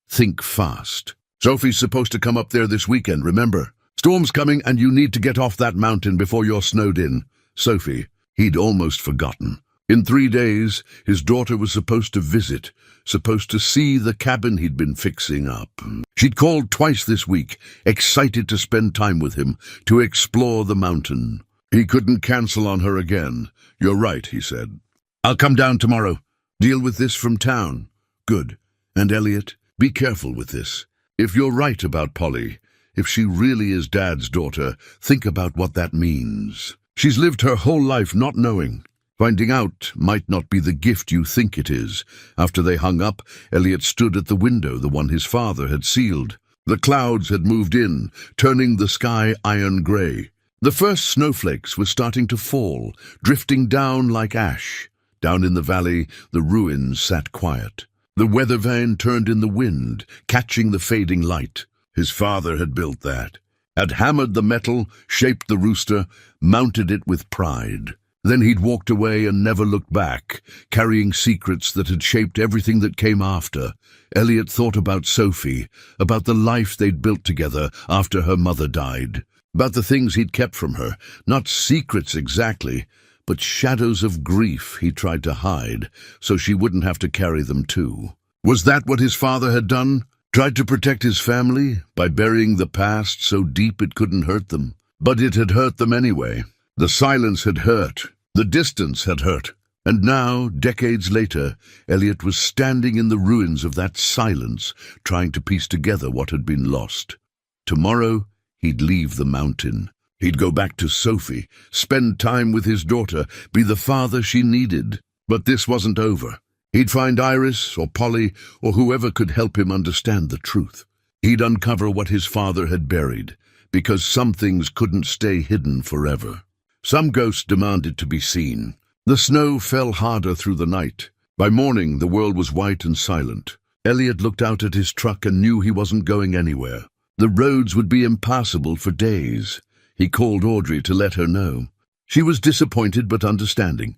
"Think fast. Sophie's supposed to come up there this weekend, remember? Storm's coming and you need to get off that mountain before you're snowed in." Sophie. He'd almost forgotten. In 3 days, his daughter was supposed to visit, supposed to see the cabin he'd been fixing up. She'd called twice this week, excited to spend time with him, to explore the mountain. He couldn't cancel on her again. "You're right," he said. "I'll come down tomorrow." Deal with this from town. Good. And Elliot, be careful with this. If you're right about Polly, if she really is Dad's daughter, think about what that means. She's lived her whole life not knowing. Finding out might not be the gift you think it is. After they hung up, Elliot stood at the window, the one his father had sealed. The clouds had moved in, turning the sky iron grey. The first snowflakes were starting to fall, drifting down like ash. Down in the valley, the ruins sat quiet. The weather vane turned in the wind, catching the fading light. His father had built that, had hammered the metal, shaped the rooster, mounted it with pride. Then he'd walked away and never looked back, carrying secrets that had shaped everything that came after. Elliot thought about Sophie, about the life they'd built together after her mother died, about the things he'd kept from her, not secrets exactly, but shadows of grief he tried to hide so she wouldn't have to carry them too. Was that what his father had done? Tried to protect his family by burying the past so deep it couldn't hurt them? But it had hurt them anyway. The silence had hurt. The distance had hurt. And now, decades later, Elliot was standing in the ruins of that silence, trying to piece together what had been lost. Tomorrow, he'd leave the mountain. He'd go back to Sophie, spend time with his daughter, be the father she needed. But this wasn't over. He'd find Iris or Polly or whoever could help him understand the truth. He'd uncover what his father had buried, because some things couldn't stay hidden forever. Some ghosts demanded to be seen. The snow fell harder through the night. By morning, the world was white and silent. Elliot looked out at his truck and knew he wasn't going anywhere. The roads would be impassable for days. He called Audrey to let her know. She was disappointed but understanding.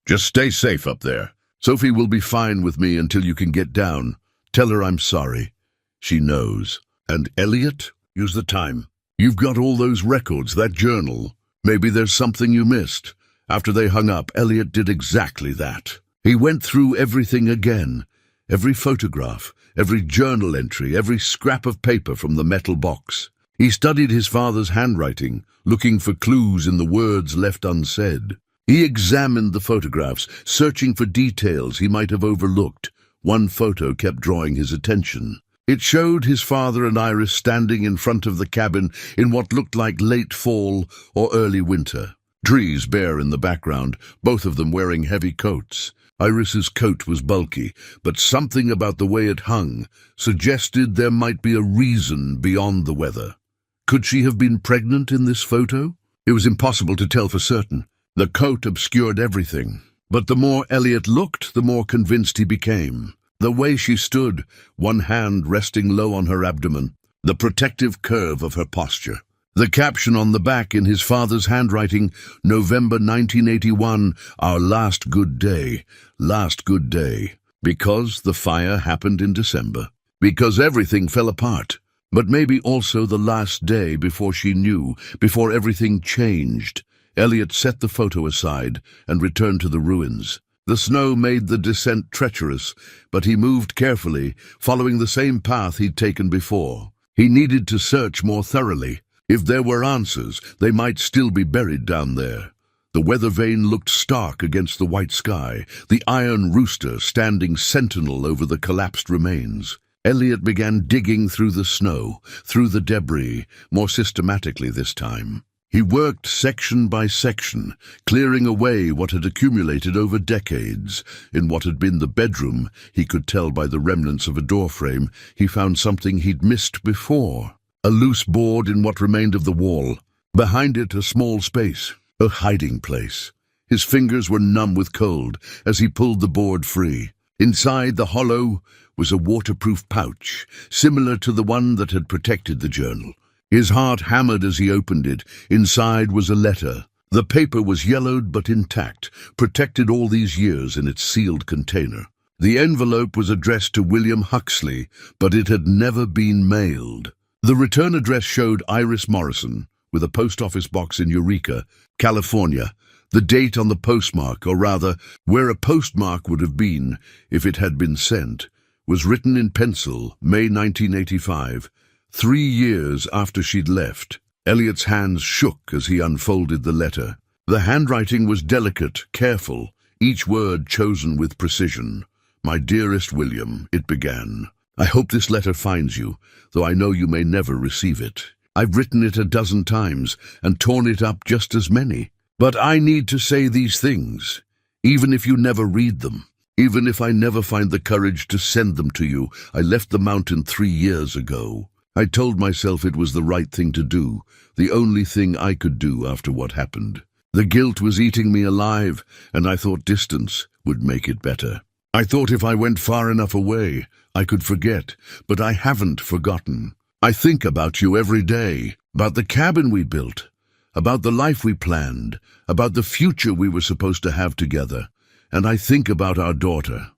"Just stay safe up there. Sophie will be fine with me until you can get down. Tell her I'm sorry. She knows." And Elliot, use the time. You've got all those records, that journal. Maybe there's something you missed. After they hung up, Elliot did exactly that. He went through everything again. Every photograph, every journal entry, every scrap of paper from the metal box. He studied his father's handwriting, looking for clues in the words left unsaid. He examined the photographs, searching for details he might have overlooked. One photo kept drawing his attention. It showed his father and Iris standing in front of the cabin in what looked like late fall or early winter. Trees bare in the background, both of them wearing heavy coats. Iris's coat was bulky, but something about the way it hung suggested there might be a reason beyond the weather. Could she have been pregnant in this photo? It was impossible to tell for certain. The coat obscured everything. But the more Elliot looked, the more convinced he became. The way she stood, one hand resting low on her abdomen, the protective curve of her posture. The caption on the back in his father's handwriting, November 1981, our last good day, last good day. Because the fire happened in December. Because everything fell apart. But maybe also the last day before she knew, before everything changed. Elliot set the photo aside and returned to the ruins. The snow made the descent treacherous, but he moved carefully, following the same path he'd taken before. He needed to search more thoroughly. If there were answers, they might still be buried down there. The weather vane looked stark against the white sky, the iron rooster standing sentinel over the collapsed remains. Elliot began digging through the snow, through the debris, more systematically this time. He worked section by section, clearing away what had accumulated over decades. In what had been the bedroom, he could tell by the remnants of a doorframe, he found something he'd missed before. A loose board in what remained of the wall. Behind it, a small space, a hiding place. His fingers were numb with cold as he pulled the board free. Inside the hollow was a waterproof pouch, similar to the one that had protected the journal. His heart hammered as he opened it. Inside was a letter. The paper was yellowed but intact, protected all these years in its sealed container. The envelope was addressed to William Huxley, but it had never been mailed. The return address showed Iris Morrison, with a post office box in Eureka, California. The date on the postmark, or rather, where a postmark would have been if it had been sent, was written in pencil, May 1985. 3 years after she'd left. Elliot's hands shook as he unfolded the letter. The handwriting was delicate, careful, each word chosen with precision. "My dearest William," it began, "I hope this letter finds you, though I know you may never receive it. I've written it a dozen times and torn it up just as many. But I need to say these things, even if you never read them. Even if I never find the courage to send them to you. I left the mountain 3 years ago. I told myself it was the right thing to do, the only thing I could do after what happened. The guilt was eating me alive, and I thought distance would make it better. I thought if I went far enough away, I could forget, but I haven't forgotten. I think about you every day, about the cabin we built, about the life we planned, about the future we were supposed to have together, and I think about our daughter.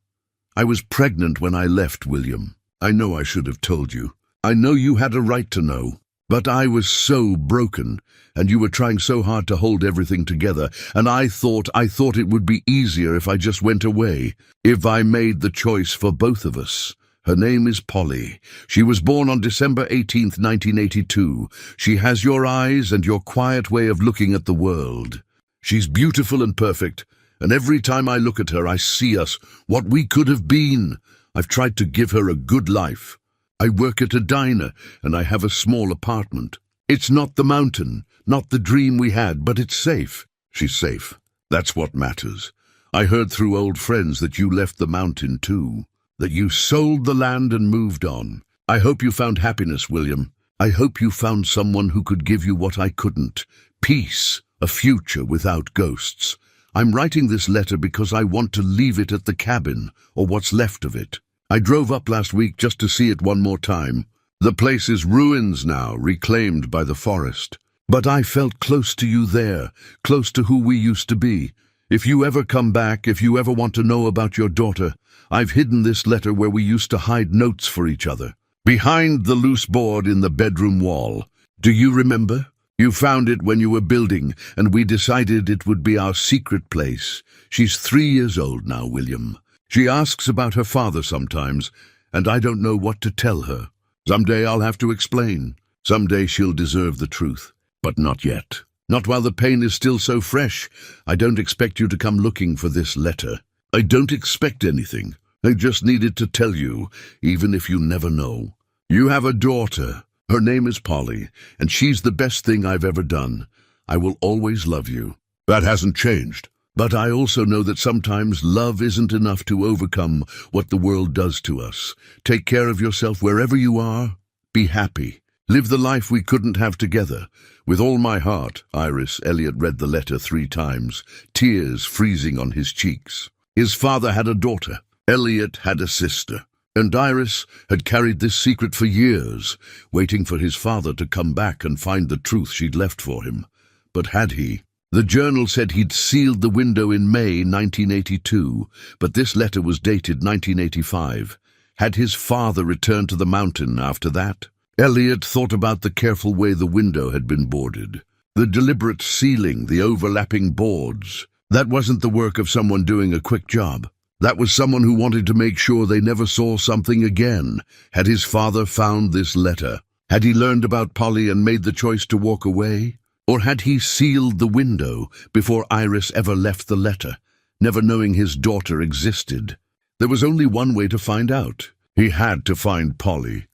I was pregnant when I left, William. I know I should have told you. I know you had a right to know. But I was so broken, and you were trying so hard to hold everything together, and I thought it would be easier if I just went away, if I made the choice for both of us. Her name is Polly. She was born on December 18th, 1982. She has your eyes and your quiet way of looking at the world. She's beautiful and perfect, and every time I look at her, I see us, what we could have been. I've tried to give her a good life. I work at a diner, and I have a small apartment. It's not the mountain, not the dream we had, but it's safe. She's safe. That's what matters. I heard through old friends that you left the mountain too, that you sold the land and moved on. I hope you found happiness, William. I hope you found someone who could give you what I couldn't. Peace, a future without ghosts. I'm writing this letter because I want to leave it at the cabin, or what's left of it. I drove up last week just to see it one more time. The place is ruins now, reclaimed by the forest. But I felt close to you there, close to who we used to be. If you ever come back, if you ever want to know about your daughter, I've hidden this letter where we used to hide notes for each other. Behind the loose board in the bedroom wall. Do you remember? You found it when you were building, and we decided it would be our secret place. She's 3 years old now, William. She asks about her father sometimes, and I don't know what to tell her. Someday I'll have to explain. Someday she'll deserve the truth. But not yet. Not while the pain is still so fresh. I don't expect you to come looking for this letter. I don't expect anything. I just needed to tell you, even if you never know. You have a daughter. Her name is Polly, and she's the best thing I've ever done. I will always love you. That hasn't changed. But I also know that sometimes love isn't enough to overcome what the world does to us. Take care of yourself wherever you are. Be happy. Live the life we couldn't have together. With all my heart, Iris. Elliot read the letter 3 times, tears freezing on his cheeks. His father had a daughter. Elliot had a sister. And Iris had carried this secret for years, waiting for his father to come back and find the truth she'd left for him. But had he? The journal said he'd sealed the window in May 1982, but this letter was dated 1985. Had his father returned to the mountain after that? Elliot thought about the careful way the window had been boarded. The deliberate sealing, the overlapping boards. That wasn't the work of someone doing a quick job. That was someone who wanted to make sure they never saw something again. Had his father found this letter? Had he learned about Polly and made the choice to walk away? Or had he sealed the window before Iris ever left the letter, never knowing his daughter existed? There was only one way to find out. He had to find Polly.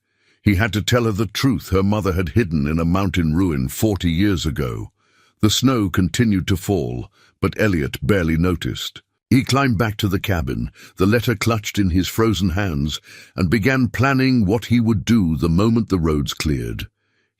He had to tell her the truth her mother had hidden in a mountain ruin 40 years ago. The snow continued to fall, but Elliot barely noticed. He climbed back to the cabin, the letter clutched in his frozen hands, and began planning what he would do the moment the roads cleared.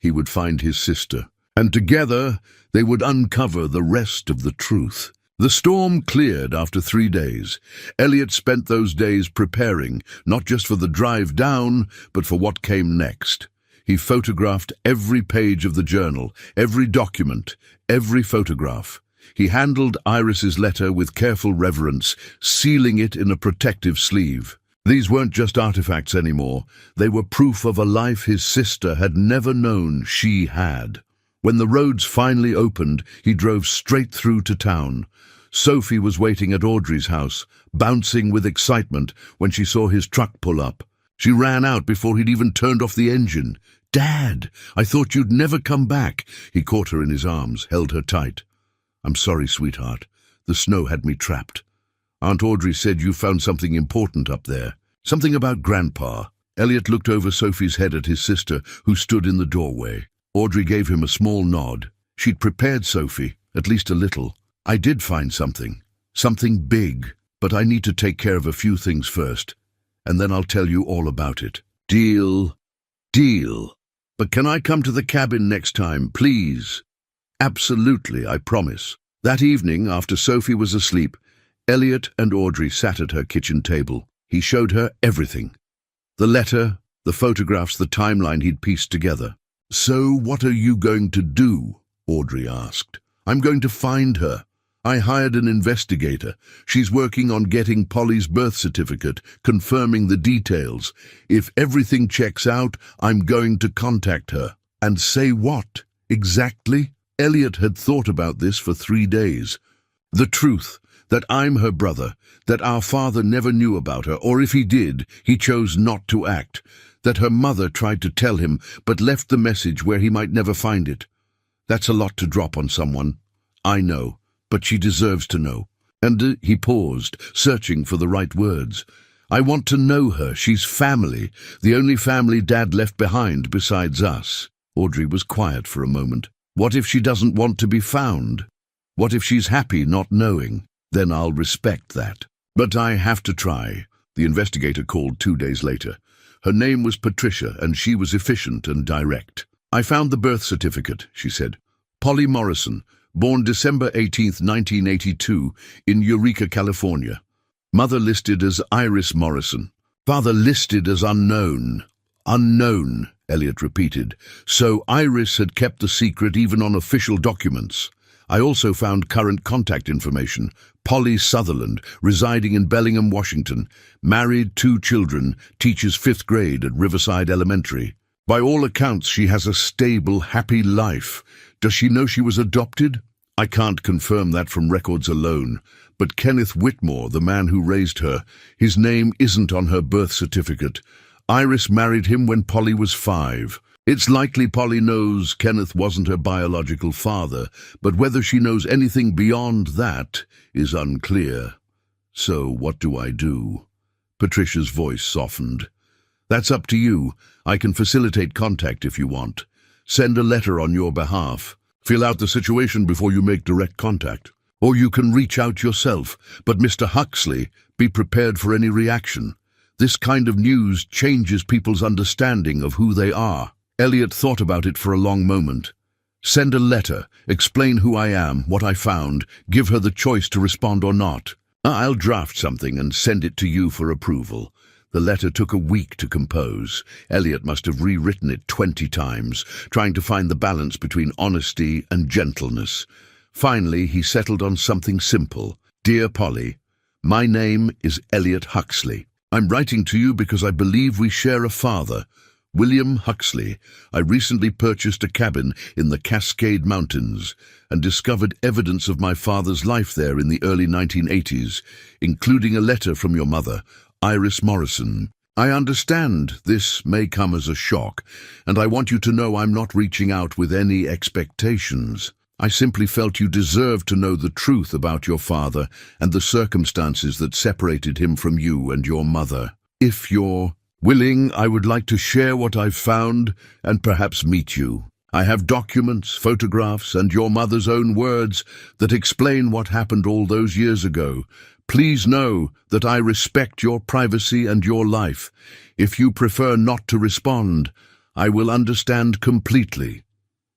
He would find his sister, and together they would uncover the rest of the truth. The storm cleared after 3 days. Elliot spent those days preparing, not just for the drive down, but for what came next. He photographed every page of the journal, every document, every photograph. He handled Iris's letter with careful reverence, sealing it in a protective sleeve. These weren't just artifacts anymore. They were proof of a life his sister had never known she had. When the roads finally opened, he drove straight through to town. Sophie was waiting at Audrey's house, bouncing with excitement when she saw his truck pull up. She ran out before he'd even turned off the engine. "Dad, I thought you'd never come back." He caught her in his arms, held her tight. "I'm sorry, sweetheart. The snow had me trapped. Aunt Audrey said you found something important up there. Something about Grandpa. Elliot looked over Sophie's head at his sister, who stood in the doorway. Audrey gave him a small nod. She'd prepared Sophie, at least a little. I did find something. Something big. But I need to take care of a few things first. And then I'll tell you all about it. Deal? Deal. But can I come to the cabin next time, please? Absolutely, I promise. That evening, after Sophie was asleep, Elliot and Audrey sat at her kitchen table. He showed her everything. The letter, the photographs, the timeline he'd pieced together. So what are you going to do? Audrey asked. I'm going to find her. I hired an investigator. She's working on getting Polly's birth certificate, confirming the details. If everything checks out, I'm going to contact her. And say what? Exactly? Elliot had thought about this for 3 days. The truth, that I'm her brother, that our father never knew about her, or if he did, he chose not to act, that her mother tried to tell him, but left the message where he might never find it. That's a lot to drop on someone. I know. But she deserves to know. And he paused, searching for the right words. I want to know her. She's family, the only family Dad left behind besides us. Audrey was quiet for a moment. What if she doesn't want to be found? What if she's happy not knowing? Then I'll respect that. But I have to try. The investigator called 2 days later. Her name was Patricia, and she was efficient and direct. I found the birth certificate, she said. Polly Morrison, born December 18, 1982, in Eureka, California. Mother listed as Iris Morrison. Father listed as unknown. Unknown, Elliot repeated. So Iris had kept the secret even on official documents. I also found current contact information. Polly Sutherland, residing in Bellingham, Washington. Married, 2 children, teaches 5th grade at Riverside Elementary. By all accounts, she has a stable, happy life. Does she know she was adopted? I can't confirm that from records alone, but Kenneth Whitmore, the man who raised her, his name isn't on her birth certificate. Iris married him when Polly was 5. It's likely Polly knows Kenneth wasn't her biological father, but whether she knows anything beyond that is unclear. So what do I do? Patricia's voice softened. That's up to you. I can facilitate contact if you want. Send a letter on your behalf. Fill out the situation before you make direct contact. Or you can reach out yourself. But Mr. Huxley, be prepared for any reaction. This kind of news changes people's understanding of who they are. Elliot thought about it for a long moment. Send a letter, explain who I am, what I found, give her the choice to respond or not. I'll draft something and send it to you for approval. The letter took a week to compose. Elliot must have rewritten it 20 times, trying to find the balance between honesty and gentleness. Finally, he settled on something simple. Dear Polly, my name is Elliot Huxley. I'm writing to you because I believe we share a father, William Huxley. I recently purchased a cabin in the Cascade Mountains and discovered evidence of my father's life there in the early 1980s, including a letter from your mother, Iris Morrison. I understand this may come as a shock, and I want you to know I'm not reaching out with any expectations. I simply felt you deserved to know the truth about your father and the circumstances that separated him from you and your mother. If you're willing, I would like to share what I've found and perhaps meet you. I have documents, photographs, and your mother's own words that explain what happened all those years ago. Please know that I respect your privacy and your life. If you prefer not to respond, I will understand completely.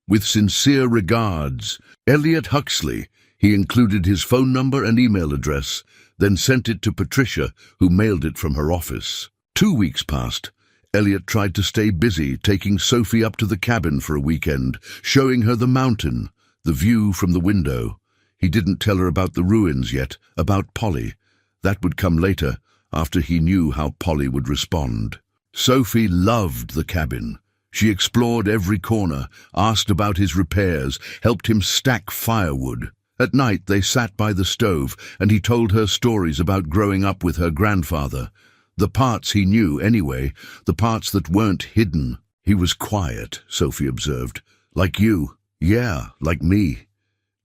With sincere regards, Elliot Huxley. He included his phone number and email address, then sent it to Patricia, who mailed it from her office. 2 weeks passed. Elliot tried to stay busy, taking Sophie up to the cabin for a weekend, showing her the mountain, the view from the window. He didn't tell her about the ruins yet, about Polly. That would come later, after he knew how Polly would respond. Sophie loved the cabin. She explored every corner, asked about his repairs, helped him stack firewood. At night they sat by the stove, and he told her stories about growing up with her grandfather. The parts he knew anyway, the parts that weren't hidden. He was quiet, Sophie observed. Like you. Yeah, like me.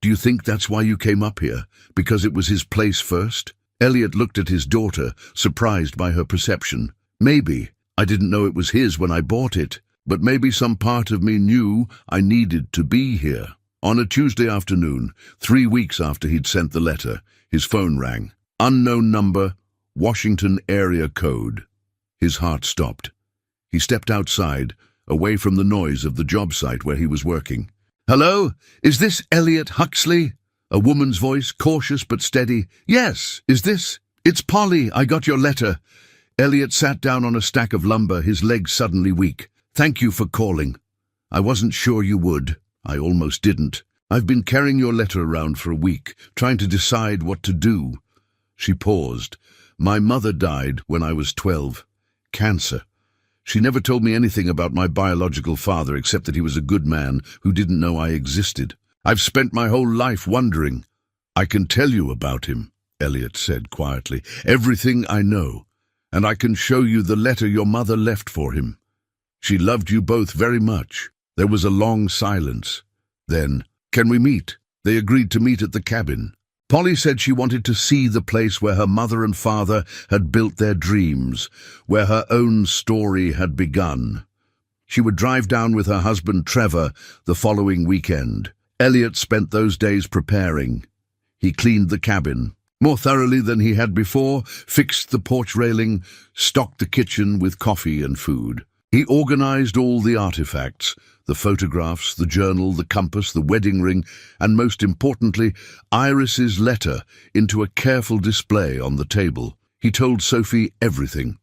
Do you think that's why you came up here? Because it was his place first? Elliot looked at his daughter, surprised by her perception. Maybe. I didn't know it was his when I bought it, but maybe some part of me knew I needed to be here. On a Tuesday afternoon, 3 weeks after he'd sent the letter, his phone rang. Unknown number, Washington area code. His heart stopped. He stepped outside, away from the noise of the job site where he was working. "Hello? Is this Elliot Huxley?" A woman's voice, cautious but steady. "Yes, is this?" "It's Polly, I got your letter." Elliot sat down on a stack of lumber, his legs suddenly weak. "Thank you for calling. I wasn't sure you would. I almost didn't. I've been carrying your letter around for a week, trying to decide what to do." She paused. "My mother died when I was 12. Cancer. She never told me anything about my biological father except that he was a good man who didn't know I existed. I've spent my whole life wondering." "I can tell you about him," Elliot said quietly. "Everything I know. And I can show you the letter your mother left for him. She loved you both very much." There was a long silence. Then, "Can we meet?" They agreed to meet at the cabin. Polly said she wanted to see the place where her mother and father had built their dreams, where her own story had begun. She would drive down with her husband Trevor the following weekend. Elliot spent those days preparing. He cleaned the cabin more thoroughly than he had before, fixed the porch railing, stocked the kitchen with coffee and food. He organized all the artifacts, the photographs, the journal, the compass, the wedding ring, and most importantly, Iris's letter, into a careful display on the table. He told Sophie everything.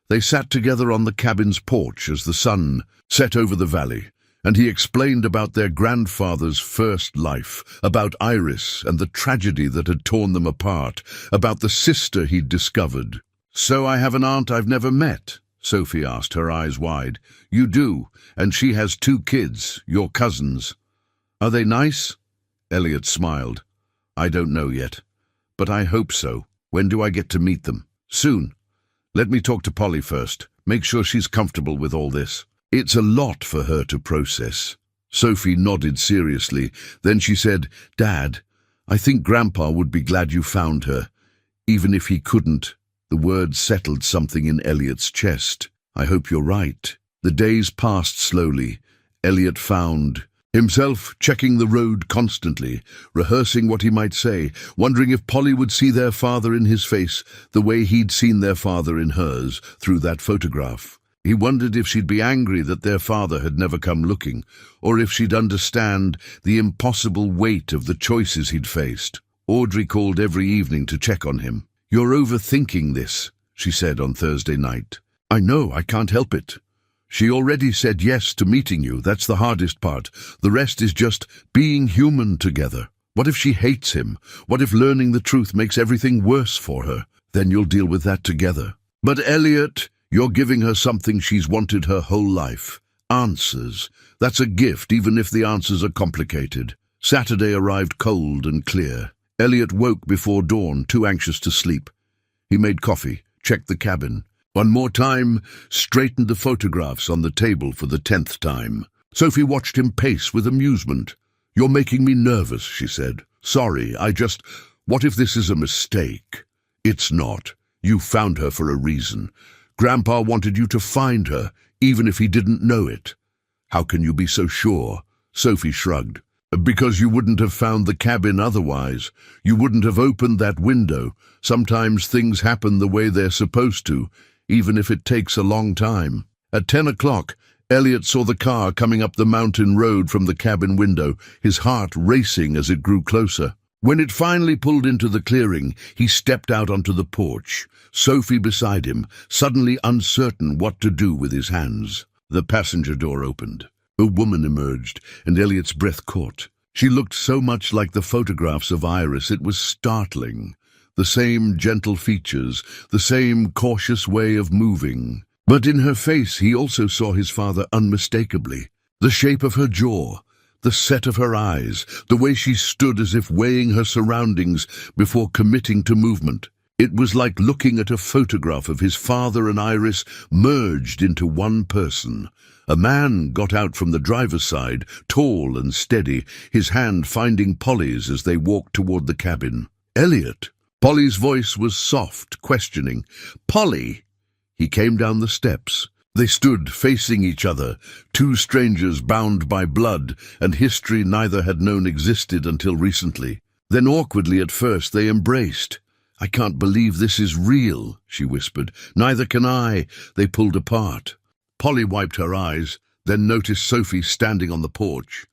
They sat together on the cabin's porch as the sun set over the valley, and he explained about their grandfather's first life, about Iris and the tragedy that had torn them apart, about the sister he'd discovered. "So I have an aunt I've never met?" Sophie asked, her eyes wide. "You do, and she has 2 kids, your cousins. Are they nice?" Elliot smiled. "I don't know yet, but I hope so. When do I get to meet them?" "Soon. Let me talk to Polly first, make sure she's comfortable with all this. It's a lot for her to process." Sophie nodded seriously. Then she said, "Dad, I think Grandpa would be glad you found her, even if he couldn't." The words settled something in Elliot's chest. "I hope you're right." The days passed slowly. Elliot found himself checking the road constantly, rehearsing what he might say, wondering if Polly would see their father in his face the way he'd seen their father in hers through that photograph. He wondered if she'd be angry that their father had never come looking, or if she'd understand the impossible weight of the choices he'd faced. Audrey called every evening to check on him. "You're overthinking this," she said on Thursday night. "I know, I can't help it. She already said yes to meeting you. That's the hardest part. The rest is just being human together. What if she hates him? What if learning the truth makes everything worse for her? Then you'll deal with that together." "But Elliot, you're giving her something she's wanted her whole life. Answers. That's a gift, even if the answers are complicated." Saturday arrived cold and clear. Elliot woke before dawn, too anxious to sleep. He made coffee, checked the cabin. One more time, straightened the photographs on the table for the 10th time. Sophie watched him pace with amusement. "You're making me nervous," she said. "Sorry, what if this is a mistake?" "It's not. You found her for a reason. Grandpa wanted you to find her, even if he didn't know it." "How can you be so sure?" Sophie shrugged. "Because you wouldn't have found the cabin otherwise. You wouldn't have opened that window. Sometimes things happen the way they're supposed to, even if it takes a long time." At 10 o'clock, Elliot saw the car coming up the mountain road from the cabin window, his heart racing as it grew closer. When it finally pulled into the clearing, he stepped out onto the porch, Sophie beside him, suddenly uncertain what to do with his hands. The passenger door opened. A woman emerged, and Elliot's breath caught. She looked so much like the photographs of Iris, it was startling. The same gentle features, the same cautious way of moving. But in her face he also saw his father unmistakably. The shape of her jaw, the set of her eyes, the way she stood as if weighing her surroundings before committing to movement. It was like looking at a photograph of his father and Iris merged into one person. A man got out from the driver's side, tall and steady, his hand finding Polly's as they walked toward the cabin. "Elliot!" Polly's voice was soft, questioning. "Polly!" He came down the steps. They stood facing each other, two strangers bound by blood and history neither had known existed until recently. Then awkwardly at first they embraced. "I can't believe this is real," she whispered. "Neither can I." They pulled apart. Polly wiped her eyes, then noticed Sophie standing on the porch.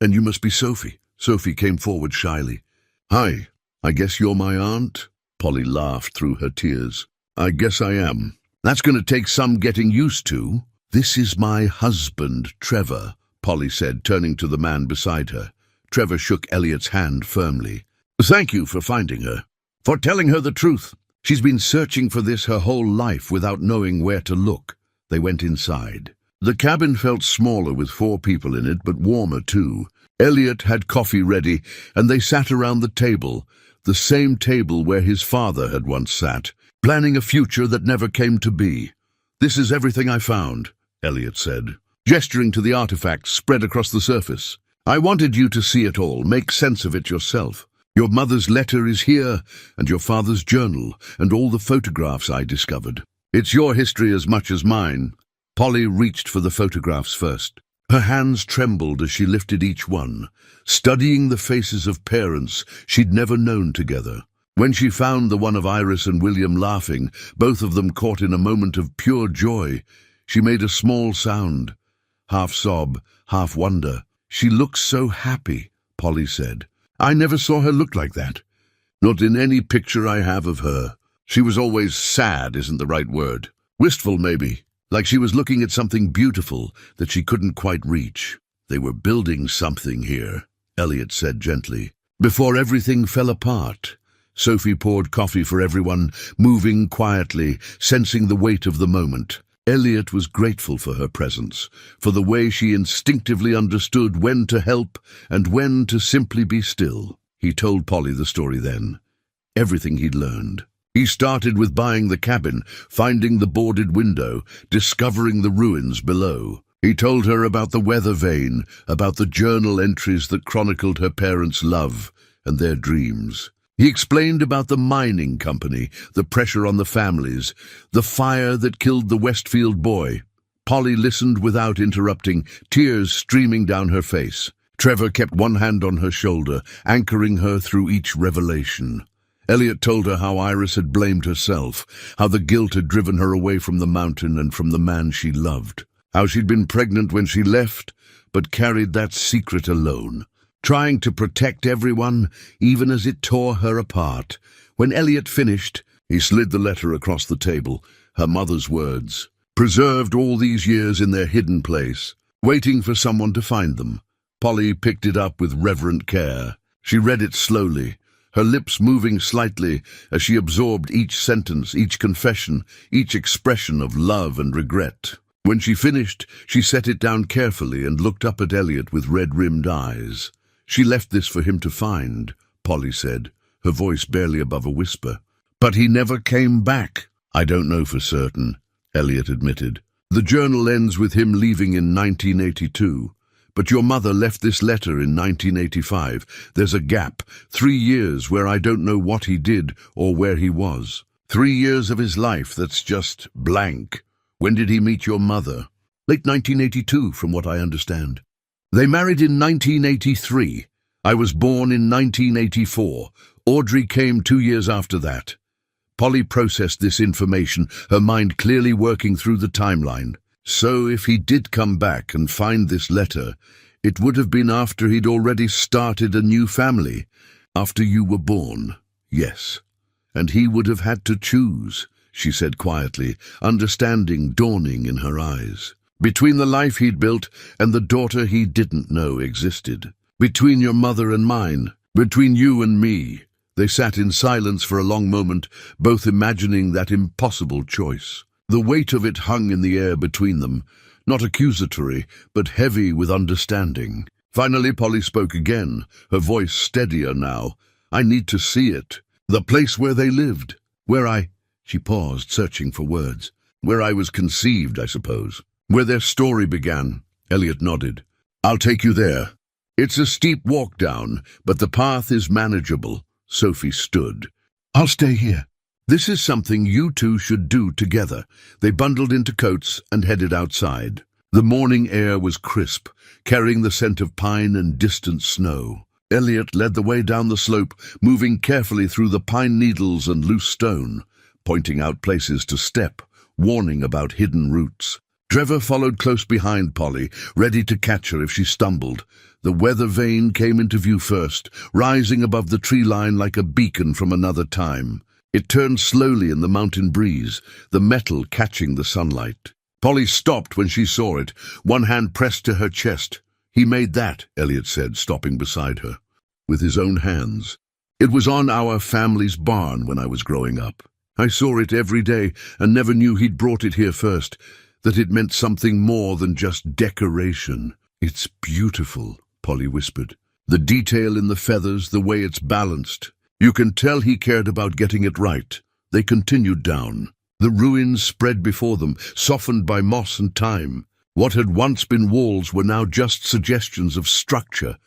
"And you must be Sophie." Sophie came forward shyly. "Hi, I guess you're my aunt?" Polly laughed through her tears. "I guess I am. That's going to take some getting used to." "This is my husband, Trevor," Polly said, turning to the man beside her. Trevor shook Elliot's hand firmly. "Thank you for finding her, for telling her the truth. She's been searching for this her whole life without knowing where to look." They went inside. The cabin felt smaller with 4 people in it, but warmer too. Elliot had coffee ready, and they sat around the table, the same table where his father had once sat, planning a future that never came to be. "This is everything I found," Elliot said, gesturing to the artifacts spread across the surface. "I wanted you to see it all, make sense of it yourself. Your mother's letter is here, and your father's journal, and all the photographs I discovered. It's your history as much as mine." Polly reached for the photographs first. Her hands trembled as she lifted each one, studying the faces of parents she'd never known together. When she found the one of Iris and William laughing, both of them caught in a moment of pure joy, she made a small sound, half sob, half wonder. "She looks so happy," Polly said. "I never saw her look like that. Not in any picture I have of her. She was always sad, isn't the right word. Wistful, maybe, like she was looking at something beautiful that she couldn't quite reach." "They were building something here," Elliot said gently, "before everything fell apart." Sophie poured coffee for everyone, moving quietly, sensing the weight of the moment. Elliot was grateful for her presence, for the way she instinctively understood when to help and when to simply be still. He told Polly the story then, everything he'd learned. He started with buying the cabin, finding the boarded window, discovering the ruins below. He told her about the weather vane, about the journal entries that chronicled her parents' love and their dreams. He explained about the mining company, the pressure on the families, the fire that killed the Westfield boy. Polly listened without interrupting, tears streaming down her face. Trevor kept one hand on her shoulder, anchoring her through each revelation. Elliot told her how Iris had blamed herself, how the guilt had driven her away from the mountain and from the man she loved, how she'd been pregnant when she left, but carried that secret alone, trying to protect everyone, even as it tore her apart. When Elliot finished, he slid the letter across the table, her mother's words, preserved all these years in their hidden place, waiting for someone to find them. Polly picked it up with reverent care. She read it slowly, her lips moving slightly as she absorbed each sentence, each confession, each expression of love and regret. When she finished, she set it down carefully and looked up at Elliot with red-rimmed eyes. "She left this for him to find," Polly said, her voice barely above a whisper. "But he never came back." "I don't know for certain," Elliot admitted. "The journal ends with him leaving in 1982. But your mother left this letter in 1985. There's a gap, 3 years where I don't know what he did or where he was. 3 years of his life that's just blank. When did he meet your mother?" "Late 1982, from what I understand. They married in 1983. I was born in 1984. Audrey came 2 years after that." Polly processed this information, her mind clearly working through the timeline. So if he did come back and find this letter, it would have been after he'd already started a new family, after you were born. "Yes. And he would have had to choose," she said quietly, understanding dawning in her eyes. "Between the life he'd built and the daughter he didn't know existed. Between your mother and mine. Between you and me." They sat in silence for a long moment, both imagining that impossible choice. The weight of it hung in the air between them, not accusatory, but heavy with understanding. Finally Polly spoke again, her voice steadier now. "I need to see it. The place where they lived. Where She paused, searching for words. "Where I was conceived, I suppose. Where their story began." Elliot nodded. "I'll take you there. It's a steep walk down, but the path is manageable." Sophie stood. I'll stay here. This is something you two should do together. They bundled into coats and headed outside. The morning air was crisp, carrying the scent of pine and distant snow. Elliot led the way down the slope, moving carefully through the pine needles and loose stone, pointing out places to step, warning about hidden roots. Trevor followed close behind Polly, ready to catch her if she stumbled. The weather vane came into view first, rising above the tree line like a beacon from another time. It turned slowly in the mountain breeze, the metal catching the sunlight. Polly stopped when she saw it, one hand pressed to her chest. "He made that," Elliot said, stopping beside her, "with his own hands. It was on our family's barn when I was growing up. I saw it every day and never knew he'd brought it here first, that it meant something more than just decoration." "It's beautiful," Polly whispered. "The detail in the feathers, the way it's balanced. You can tell he cared about getting it right." They continued down. The ruins spread before them, softened by moss and time. What had once been walls were now just suggestions of structure,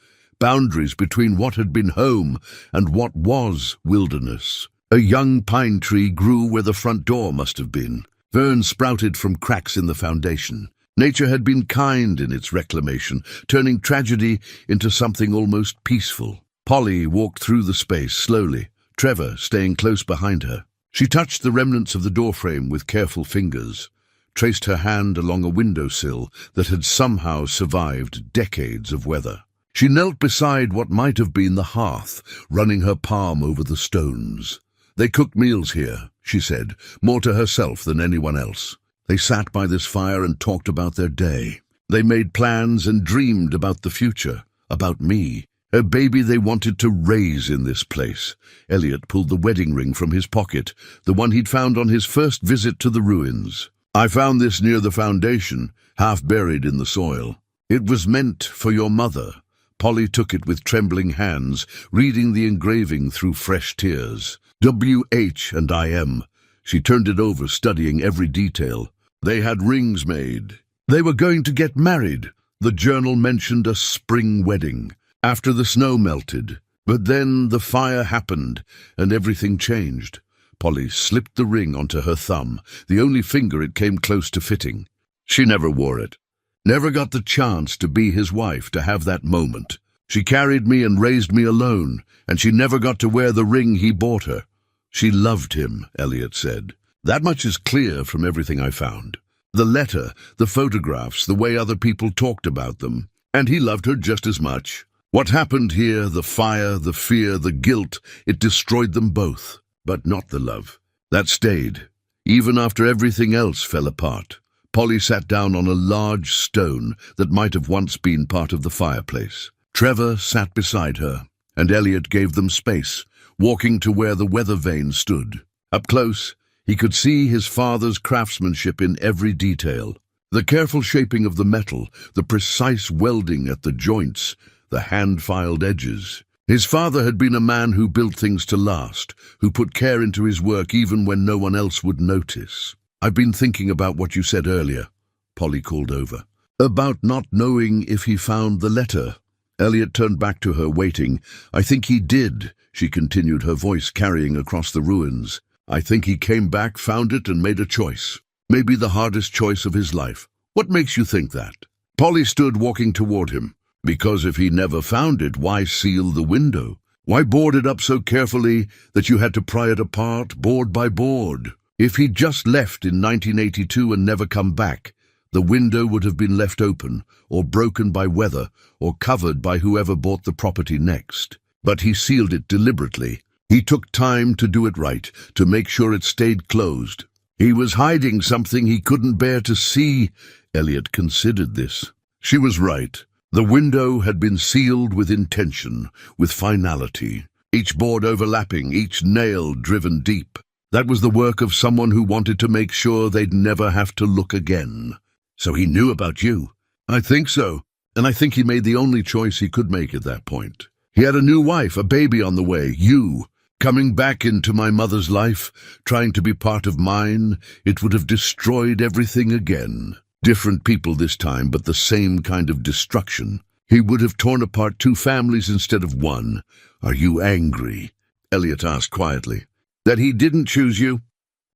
boundaries between what had been home and what was wilderness. A young pine tree grew where the front door must have been. Ferns sprouted from cracks in the foundation. Nature had been kind in its reclamation, turning tragedy into something almost peaceful. Polly walked through the space slowly, Trevor staying close behind her. She touched the remnants of the doorframe with careful fingers, traced her hand along a windowsill that had somehow survived decades of weather. She knelt beside what might have been the hearth, running her palm over the stones. "They cooked meals here," she said, more to herself than anyone else. They sat by this fire and talked about their day. They made plans and dreamed about the future, about me, a baby they wanted to raise in this place. Elliot pulled the wedding ring from his pocket, the one he'd found on his first visit to the ruins. "I found this near the foundation, half buried in the soil. It was meant for your mother." Polly took it with trembling hands, reading the engraving through fresh tears. "W.H. and I.M." She turned it over, studying every detail. They had rings made. They were going to get married. The journal mentioned a spring wedding, after the snow melted. But then the fire happened, and everything changed. Polly slipped the ring onto her thumb, the only finger it came close to fitting. She never wore it. Never got the chance to be his wife, to have that moment. She carried me and raised me alone, and she never got to wear the ring he bought her. She loved him, Elliot said. That much is clear from everything I found. The letter, the photographs, the way other people talked about them. And he loved her just as much. What happened here, the fire, the fear, the guilt, it destroyed them both. But not the love. That stayed, even after everything else fell apart. Polly sat down on a large stone that might have once been part of the fireplace. Trevor sat beside her, and Elliot gave them space, walking to where the weather vane stood. Up close, he could see his father's craftsmanship in every detail. The careful shaping of the metal, the precise welding at the joints, the hand-filed edges. His father had been a man who built things to last, who put care into his work even when no one else would notice. "I've been thinking about what you said earlier," Polly called over. "About not knowing if he found the letter." Elliot turned back to her, waiting. "I think he did," she continued, her voice carrying across the ruins. "I think he came back, found it, and made a choice. Maybe the hardest choice of his life." "What makes you think that?" Polly stood walking toward him. "Because if he never found it, why seal the window? Why board it up so carefully that you had to pry it apart, board by board? If he'd just left in 1982 and never come back, the window would have been left open, or broken by weather, or covered by whoever bought the property next. But he sealed it deliberately. He took time to do it right, to make sure it stayed closed. He was hiding something he couldn't bear to see." Elliot considered this. She was right. The window had been sealed with intention, with finality, each board overlapping, each nail driven deep. That was the work of someone who wanted to make sure they'd never have to look again. "So he knew about you?" "I think so, and I think he made the only choice he could make at that point. He had a new wife, a baby on the way, you. Coming back into my mother's life, trying to be part of mine, it would have destroyed everything again. Different people this time, but the same kind of destruction. He would have torn apart two families instead of one." "Are you angry?" Elliot asked quietly. That he didn't choose you?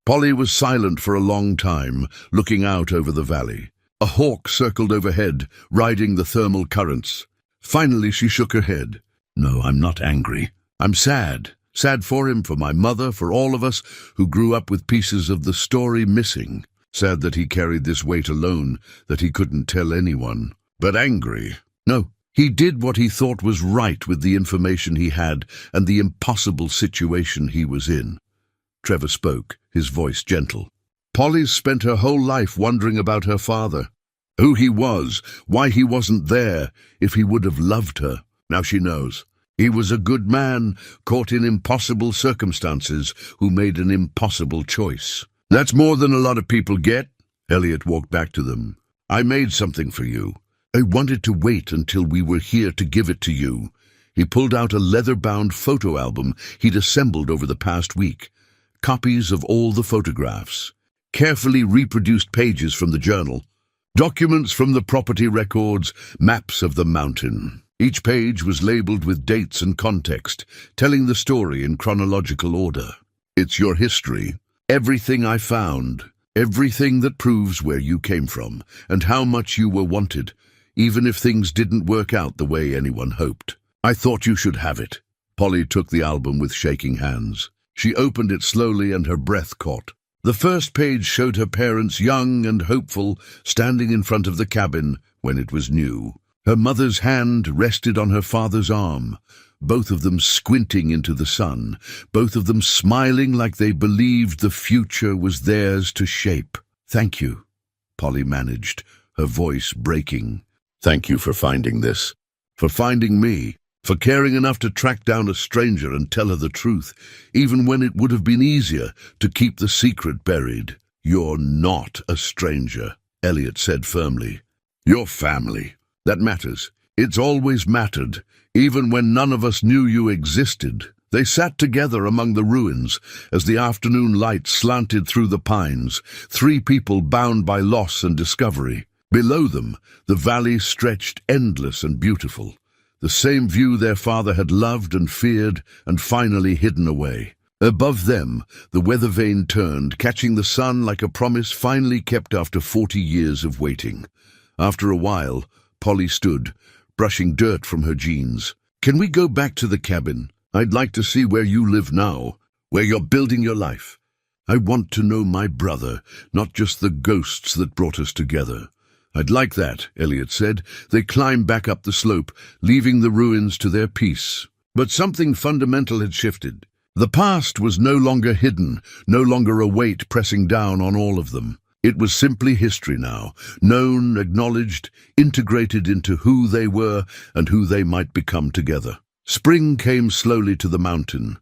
Polly was silent for a long time, looking out over the valley. A hawk circled overhead, riding the thermal currents. Finally, she shook her head. No, I'm not angry. I'm sad. Sad for him, for my mother, for all of us who grew up with pieces of the story missing. Sad that he carried this weight alone, that he couldn't tell anyone. But angry? No. He did what he thought was right with the information he had and the impossible situation he was in. Trevor spoke, his voice gentle. Polly's spent her whole life wondering about her father. Who he was, why he wasn't there, if he would have loved her. Now she knows. He was a good man, caught in impossible circumstances, who made an impossible choice. That's more than a lot of people get. Elliot walked back to them. I made something for you. I wanted to wait until we were here to give it to you. He pulled out a leather-bound photo album he'd assembled over the past week. Copies of all the photographs. Carefully reproduced pages from the journal. Documents from the property records, maps of the mountain. Each page was labeled with dates and context, telling the story in chronological order. It's your history. Everything I found. Everything that proves where you came from and how much you were wanted, even if things didn't work out the way anyone hoped. I thought you should have it. Polly took the album with shaking hands. She opened it slowly and her breath caught. The first page showed her parents young and hopeful, standing in front of the cabin when it was new. Her mother's hand rested on her father's arm, both of them squinting into the sun, both of them smiling like they believed the future was theirs to shape. Thank you, Polly managed, her voice breaking. Thank you for finding this, for finding me, for caring enough to track down a stranger and tell her the truth, even when it would have been easier to keep the secret buried. You're not a stranger, Elliot said firmly. You're family. That matters. It's always mattered, even when none of us knew you existed. They sat together among the ruins as the afternoon light slanted through the pines, three people bound by loss and discovery. Below them, the valley stretched endless and beautiful, the same view their father had loved and feared and finally hidden away. Above them, the weather vane turned, catching the sun like a promise finally kept after 40 years of waiting. After a while, Polly stood, brushing dirt from her jeans. Can we go back to the cabin? I'd like to see where you live now, where you're building your life. I want to know my brother, not just the ghosts that brought us together. I'd like that, Elliot said. They climbed back up the slope, leaving the ruins to their peace. But something fundamental had shifted. The past was no longer hidden, no longer a weight pressing down on all of them. It was simply history now, known, acknowledged, integrated into who they were and who they might become together. Spring came slowly to the mountain,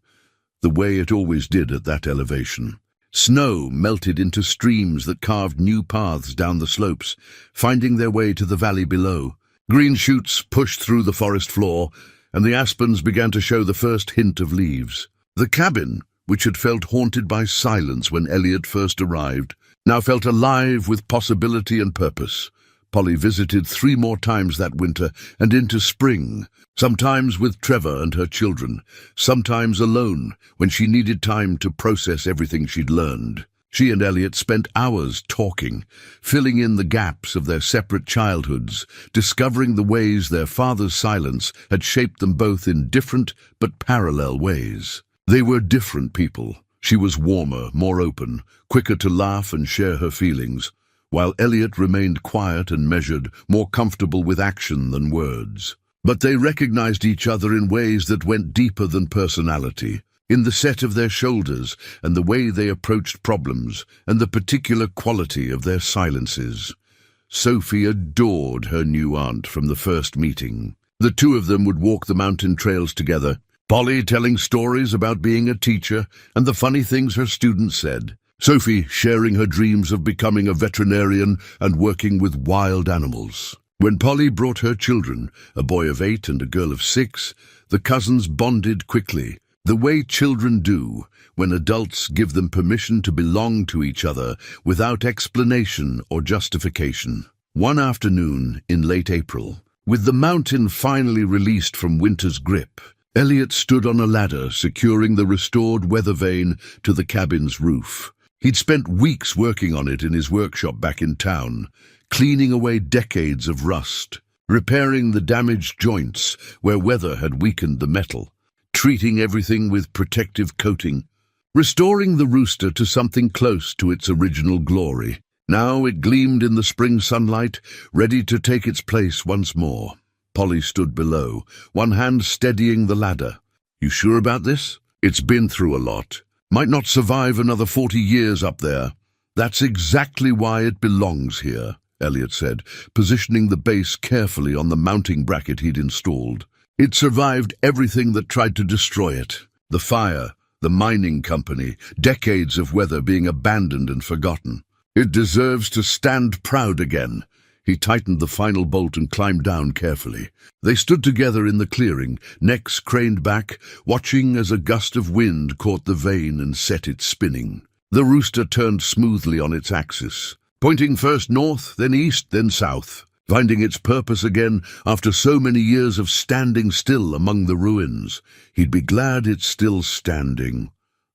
the way it always did at that elevation. Snow melted into streams that carved new paths down the slopes, finding their way to the valley below. Green shoots pushed through the forest floor, and the aspens began to show the first hint of leaves. The cabin, which had felt haunted by silence when Elliot first arrived, now felt alive with possibility and purpose. Polly visited 3 more times that winter and into spring, sometimes with Trevor and her children, sometimes alone when she needed time to process everything she'd learned. She and Elliot spent hours talking, filling in the gaps of their separate childhoods, discovering the ways their father's silence had shaped them both in different but parallel ways. They were different people. She was warmer, more open, quicker to laugh and share her feelings, while Elliot remained quiet and measured, more comfortable with action than words. But they recognized each other in ways that went deeper than personality, in the set of their shoulders and the way they approached problems and the particular quality of their silences. Sophie adored her new aunt from the first meeting. The two of them would walk the mountain trails together, Polly telling stories about being a teacher and the funny things her students said. Sophie sharing her dreams of becoming a veterinarian and working with wild animals. When Polly brought her children, a boy of 8 and a girl of 6, the cousins bonded quickly, the way children do when adults give them permission to belong to each other without explanation or justification. One afternoon in late April, with the mountain finally released from winter's grip, Elliot stood on a ladder, securing the restored weather vane to the cabin's roof. He'd spent weeks working on it in his workshop back in town, cleaning away decades of rust, repairing the damaged joints where weather had weakened the metal, treating everything with protective coating, restoring the rooster to something close to its original glory. Now it gleamed in the spring sunlight, ready to take its place once more. Polly stood below, one hand steadying the ladder. "You sure about this? It's been through a lot. Might not survive another 40 years up there." "That's exactly why it belongs here," Elliot said, positioning the base carefully on the mounting bracket he'd installed. "It survived everything that tried to destroy it. The fire, the mining company, decades of weather being abandoned and forgotten. It deserves to stand proud again." He tightened the final bolt and climbed down carefully. They stood together in the clearing, necks craned back, watching as a gust of wind caught the vane and set it spinning. The rooster turned smoothly on its axis, pointing first north, then east, then south, finding its purpose again after so many years of standing still among the ruins. "He'd be glad it's still standing,"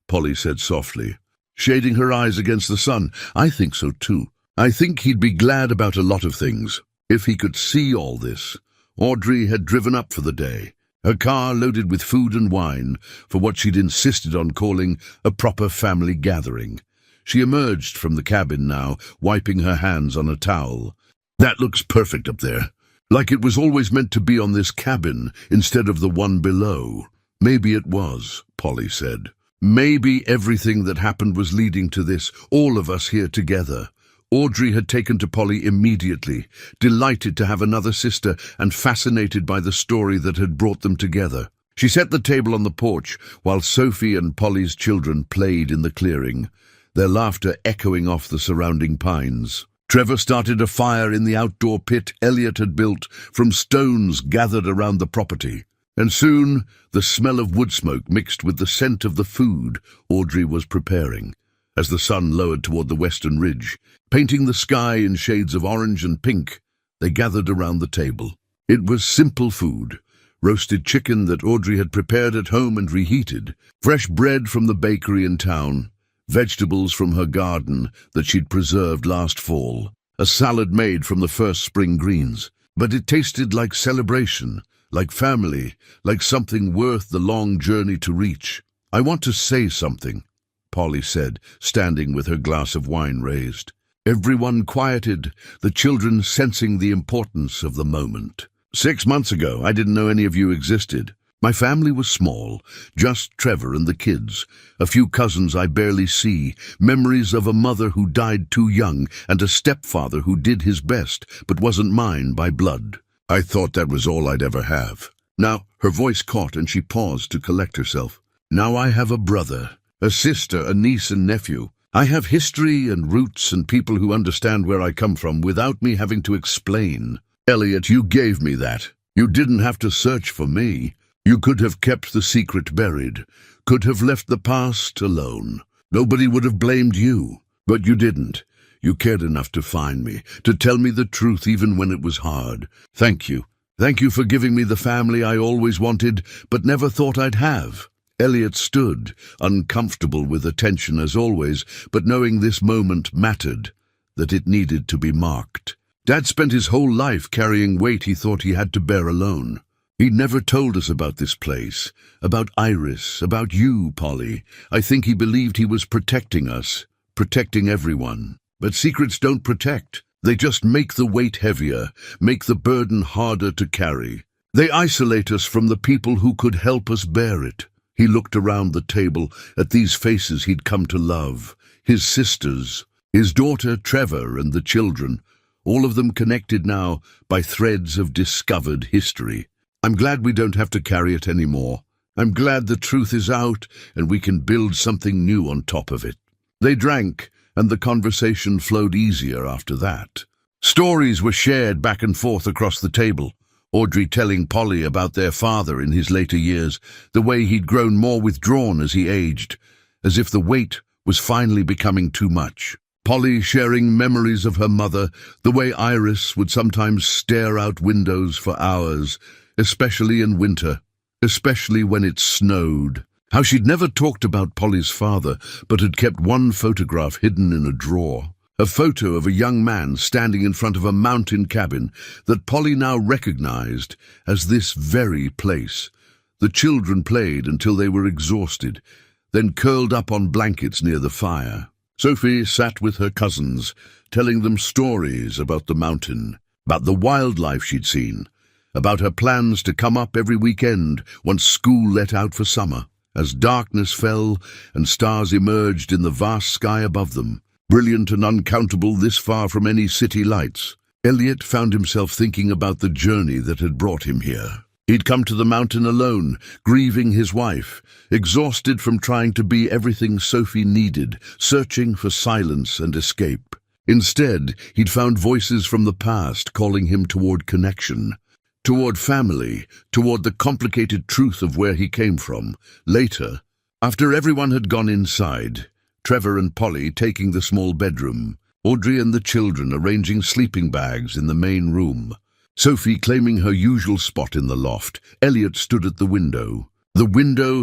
Polly said softly, shading her eyes against the sun. "I think so too. I think he'd be glad about a lot of things, if he could see all this." Audrey had driven up for the day, her car loaded with food and wine for what she'd insisted on calling a proper family gathering. She emerged from the cabin now, wiping her hands on a towel. "That looks perfect up there, like it was always meant to be on this cabin instead of the one below." "Maybe it was," Polly said. "Maybe everything that happened was leading to this, all of us here together." Audrey had taken to Polly immediately, delighted to have another sister and fascinated by the story that had brought them together. She set the table on the porch while Sophie and Polly's children played in the clearing, their laughter echoing off the surrounding pines. Trevor started a fire in the outdoor pit Elliot had built from stones gathered around the property, and soon the smell of wood smoke mixed with the scent of the food Audrey was preparing. As the sun lowered toward the western ridge, painting the sky in shades of orange and pink, they gathered around the table. It was simple food: roasted chicken that Audrey had prepared at home and reheated, fresh bread from the bakery in town, vegetables from her garden that she'd preserved last fall, a salad made from the first spring greens. But it tasted like celebration, like family, like something worth the long journey to reach. "I want to say something," Polly said, standing with her glass of wine raised. Everyone quieted, the children sensing the importance of the moment. "6 months ago, I didn't know any of you existed. My family was small, just Trevor and the kids, a few cousins I barely see, memories of a mother who died too young and a stepfather who did his best but wasn't mine by blood. I thought that was all I'd ever have. Now," her voice caught and she paused to collect herself. "Now I have a brother, a sister, a niece and nephew. I have history and roots and people who understand where I come from without me having to explain. Elliot, you gave me that. You didn't have to search for me. You could have kept the secret buried, could have left the past alone. Nobody would have blamed you, but you didn't. You cared enough to find me, to tell me the truth even when it was hard. Thank you. Thank you for giving me the family I always wanted but never thought I'd have." Elliot stood, uncomfortable with attention as always, but knowing this moment mattered, that it needed to be marked. Dad spent his whole life carrying weight he thought he had to bear alone. He never told us about this place, about Iris, about you, Polly. I think he believed he was protecting us, protecting everyone. But secrets don't protect. They just make the weight heavier, make the burden harder to carry. They isolate us from the people who could help us bear it. He looked around the table at these faces he'd come to love, his sisters, his daughter Trevor and the children, all of them connected now by threads of discovered history. "I'm glad we don't have to carry it anymore. I'm glad the truth is out and we can build something new on top of it." They drank, and the conversation flowed easier after that. Stories were shared back and forth across the table. Audrey telling Polly about their father in his later years, the way he'd grown more withdrawn as he aged, as if the weight was finally becoming too much. Polly sharing memories of her mother, the way Iris would sometimes stare out windows for hours, especially in winter, especially when it snowed. How she'd never talked about Polly's father, but had kept one photograph hidden in a drawer. A photo of a young man standing in front of a mountain cabin that Polly now recognized as this very place. The children played until they were exhausted, then curled up on blankets near the fire. Sophie sat with her cousins, telling them stories about the mountain, about the wildlife she'd seen, about her plans to come up every weekend once school let out for summer. As darkness fell and stars emerged in the vast sky above them, brilliant and uncountable this far from any city lights, Elliot found himself thinking about the journey that had brought him here. He'd come to the mountain alone, grieving his wife, exhausted from trying to be everything Sophie needed, searching for silence and escape. Instead, he'd found voices from the past calling him toward connection, toward family, toward the complicated truth of where he came from. Later, after everyone had gone inside, Trevor and Polly taking the small bedroom, Audrey and the children arranging sleeping bags in the main room, Sophie claiming her usual spot in the loft, Elliot stood at the window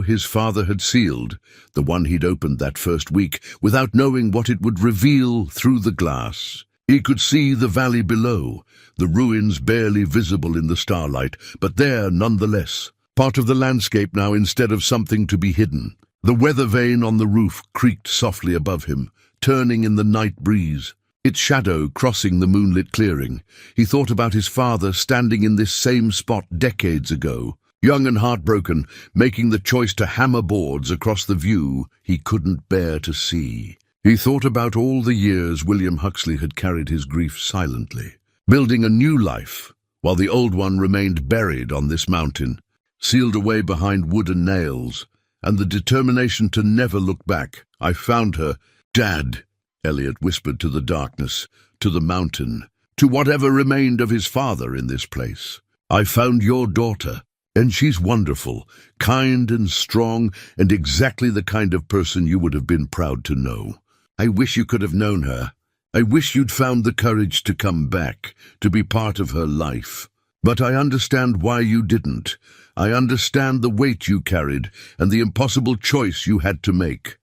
his father had sealed, the one he'd opened that first week, without knowing what it would reveal through the glass. He could see the valley below, the ruins barely visible in the starlight, but there nonetheless, part of the landscape now instead of something to be hidden. The weather vane on the roof creaked softly above him, turning in the night breeze, its shadow crossing the moonlit clearing. He thought about his father standing in this same spot decades ago, young and heartbroken, making the choice to hammer boards across the view he couldn't bear to see. He thought about all the years William Huxley had carried his grief silently, building a new life, while the old one remained buried on this mountain, sealed away behind wood and nails, and the determination to never look back. "I found her, Dad," Elliot whispered to the darkness, to the mountain, to whatever remained of his father in this place. "I found your daughter, and she's wonderful, kind and strong, and exactly the kind of person you would have been proud to know. I wish you could have known her. I wish you'd found the courage to come back, to be part of her life. But I understand why you didn't. I understand the weight you carried and the impossible choice you had to make."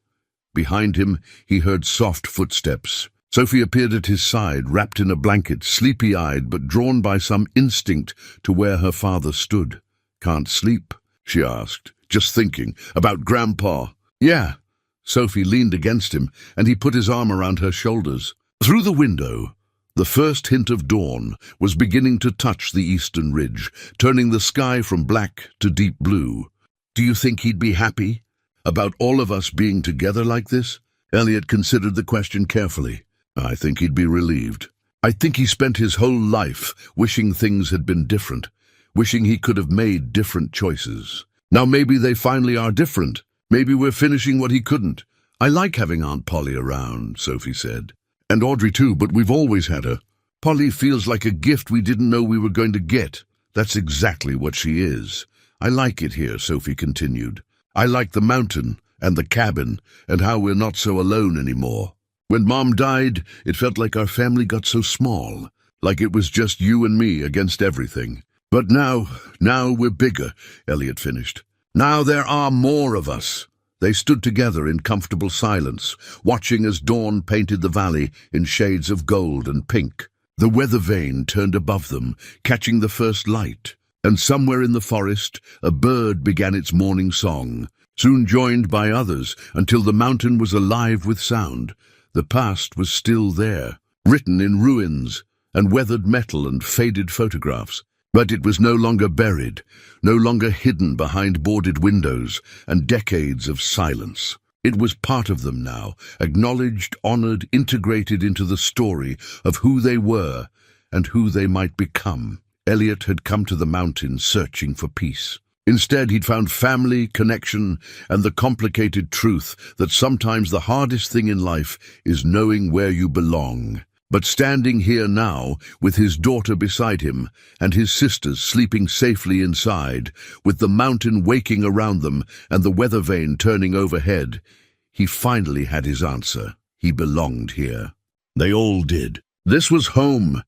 Behind him, he heard soft footsteps. Sophie appeared at his side, wrapped in a blanket, sleepy-eyed but drawn by some instinct to where her father stood. "Can't sleep?" she asked. "Just thinking about Grandpa." "Yeah." Sophie leaned against him, and he put his arm around her shoulders. Through the window, the first hint of dawn was beginning to touch the eastern ridge, turning the sky from black to deep blue. "Do you think he'd be happy about all of us being together like this?" Elliot considered the question carefully. "I think he'd be relieved. I think he spent his whole life wishing things had been different, wishing he could have made different choices. Now maybe they finally are different. Maybe we're finishing what he couldn't." "I like having Aunt Polly around," Sophie said. "And Audrey too, but we've always had her. Polly feels like a gift we didn't know we were going to get." "That's exactly what she is. I like it here," Sophie continued. "I like the mountain and the cabin and how we're not so alone anymore. When Mom died, it felt like our family got so small, like it was just you and me against everything. But now we're bigger," Elliot finished. "Now there are more of us." They stood together in comfortable silence, watching as dawn painted the valley in shades of gold and pink. The weather vane turned above them, catching the first light, and somewhere in the forest a bird began its morning song, soon joined by others until the mountain was alive with sound. The past was still there, written in ruins and weathered metal and faded photographs. But it was no longer buried, no longer hidden behind boarded windows and decades of silence. It was part of them now, acknowledged, honored, integrated into the story of who they were and who they might become. Elliot had come to the mountain searching for peace. Instead, he'd found family, connection, and the complicated truth that sometimes the hardest thing in life is knowing where you belong. But standing here now, with his daughter beside him, and his sisters sleeping safely inside, with the mountain waking around them and the weather vane turning overhead, he finally had his answer. He belonged here. They all did. This was home,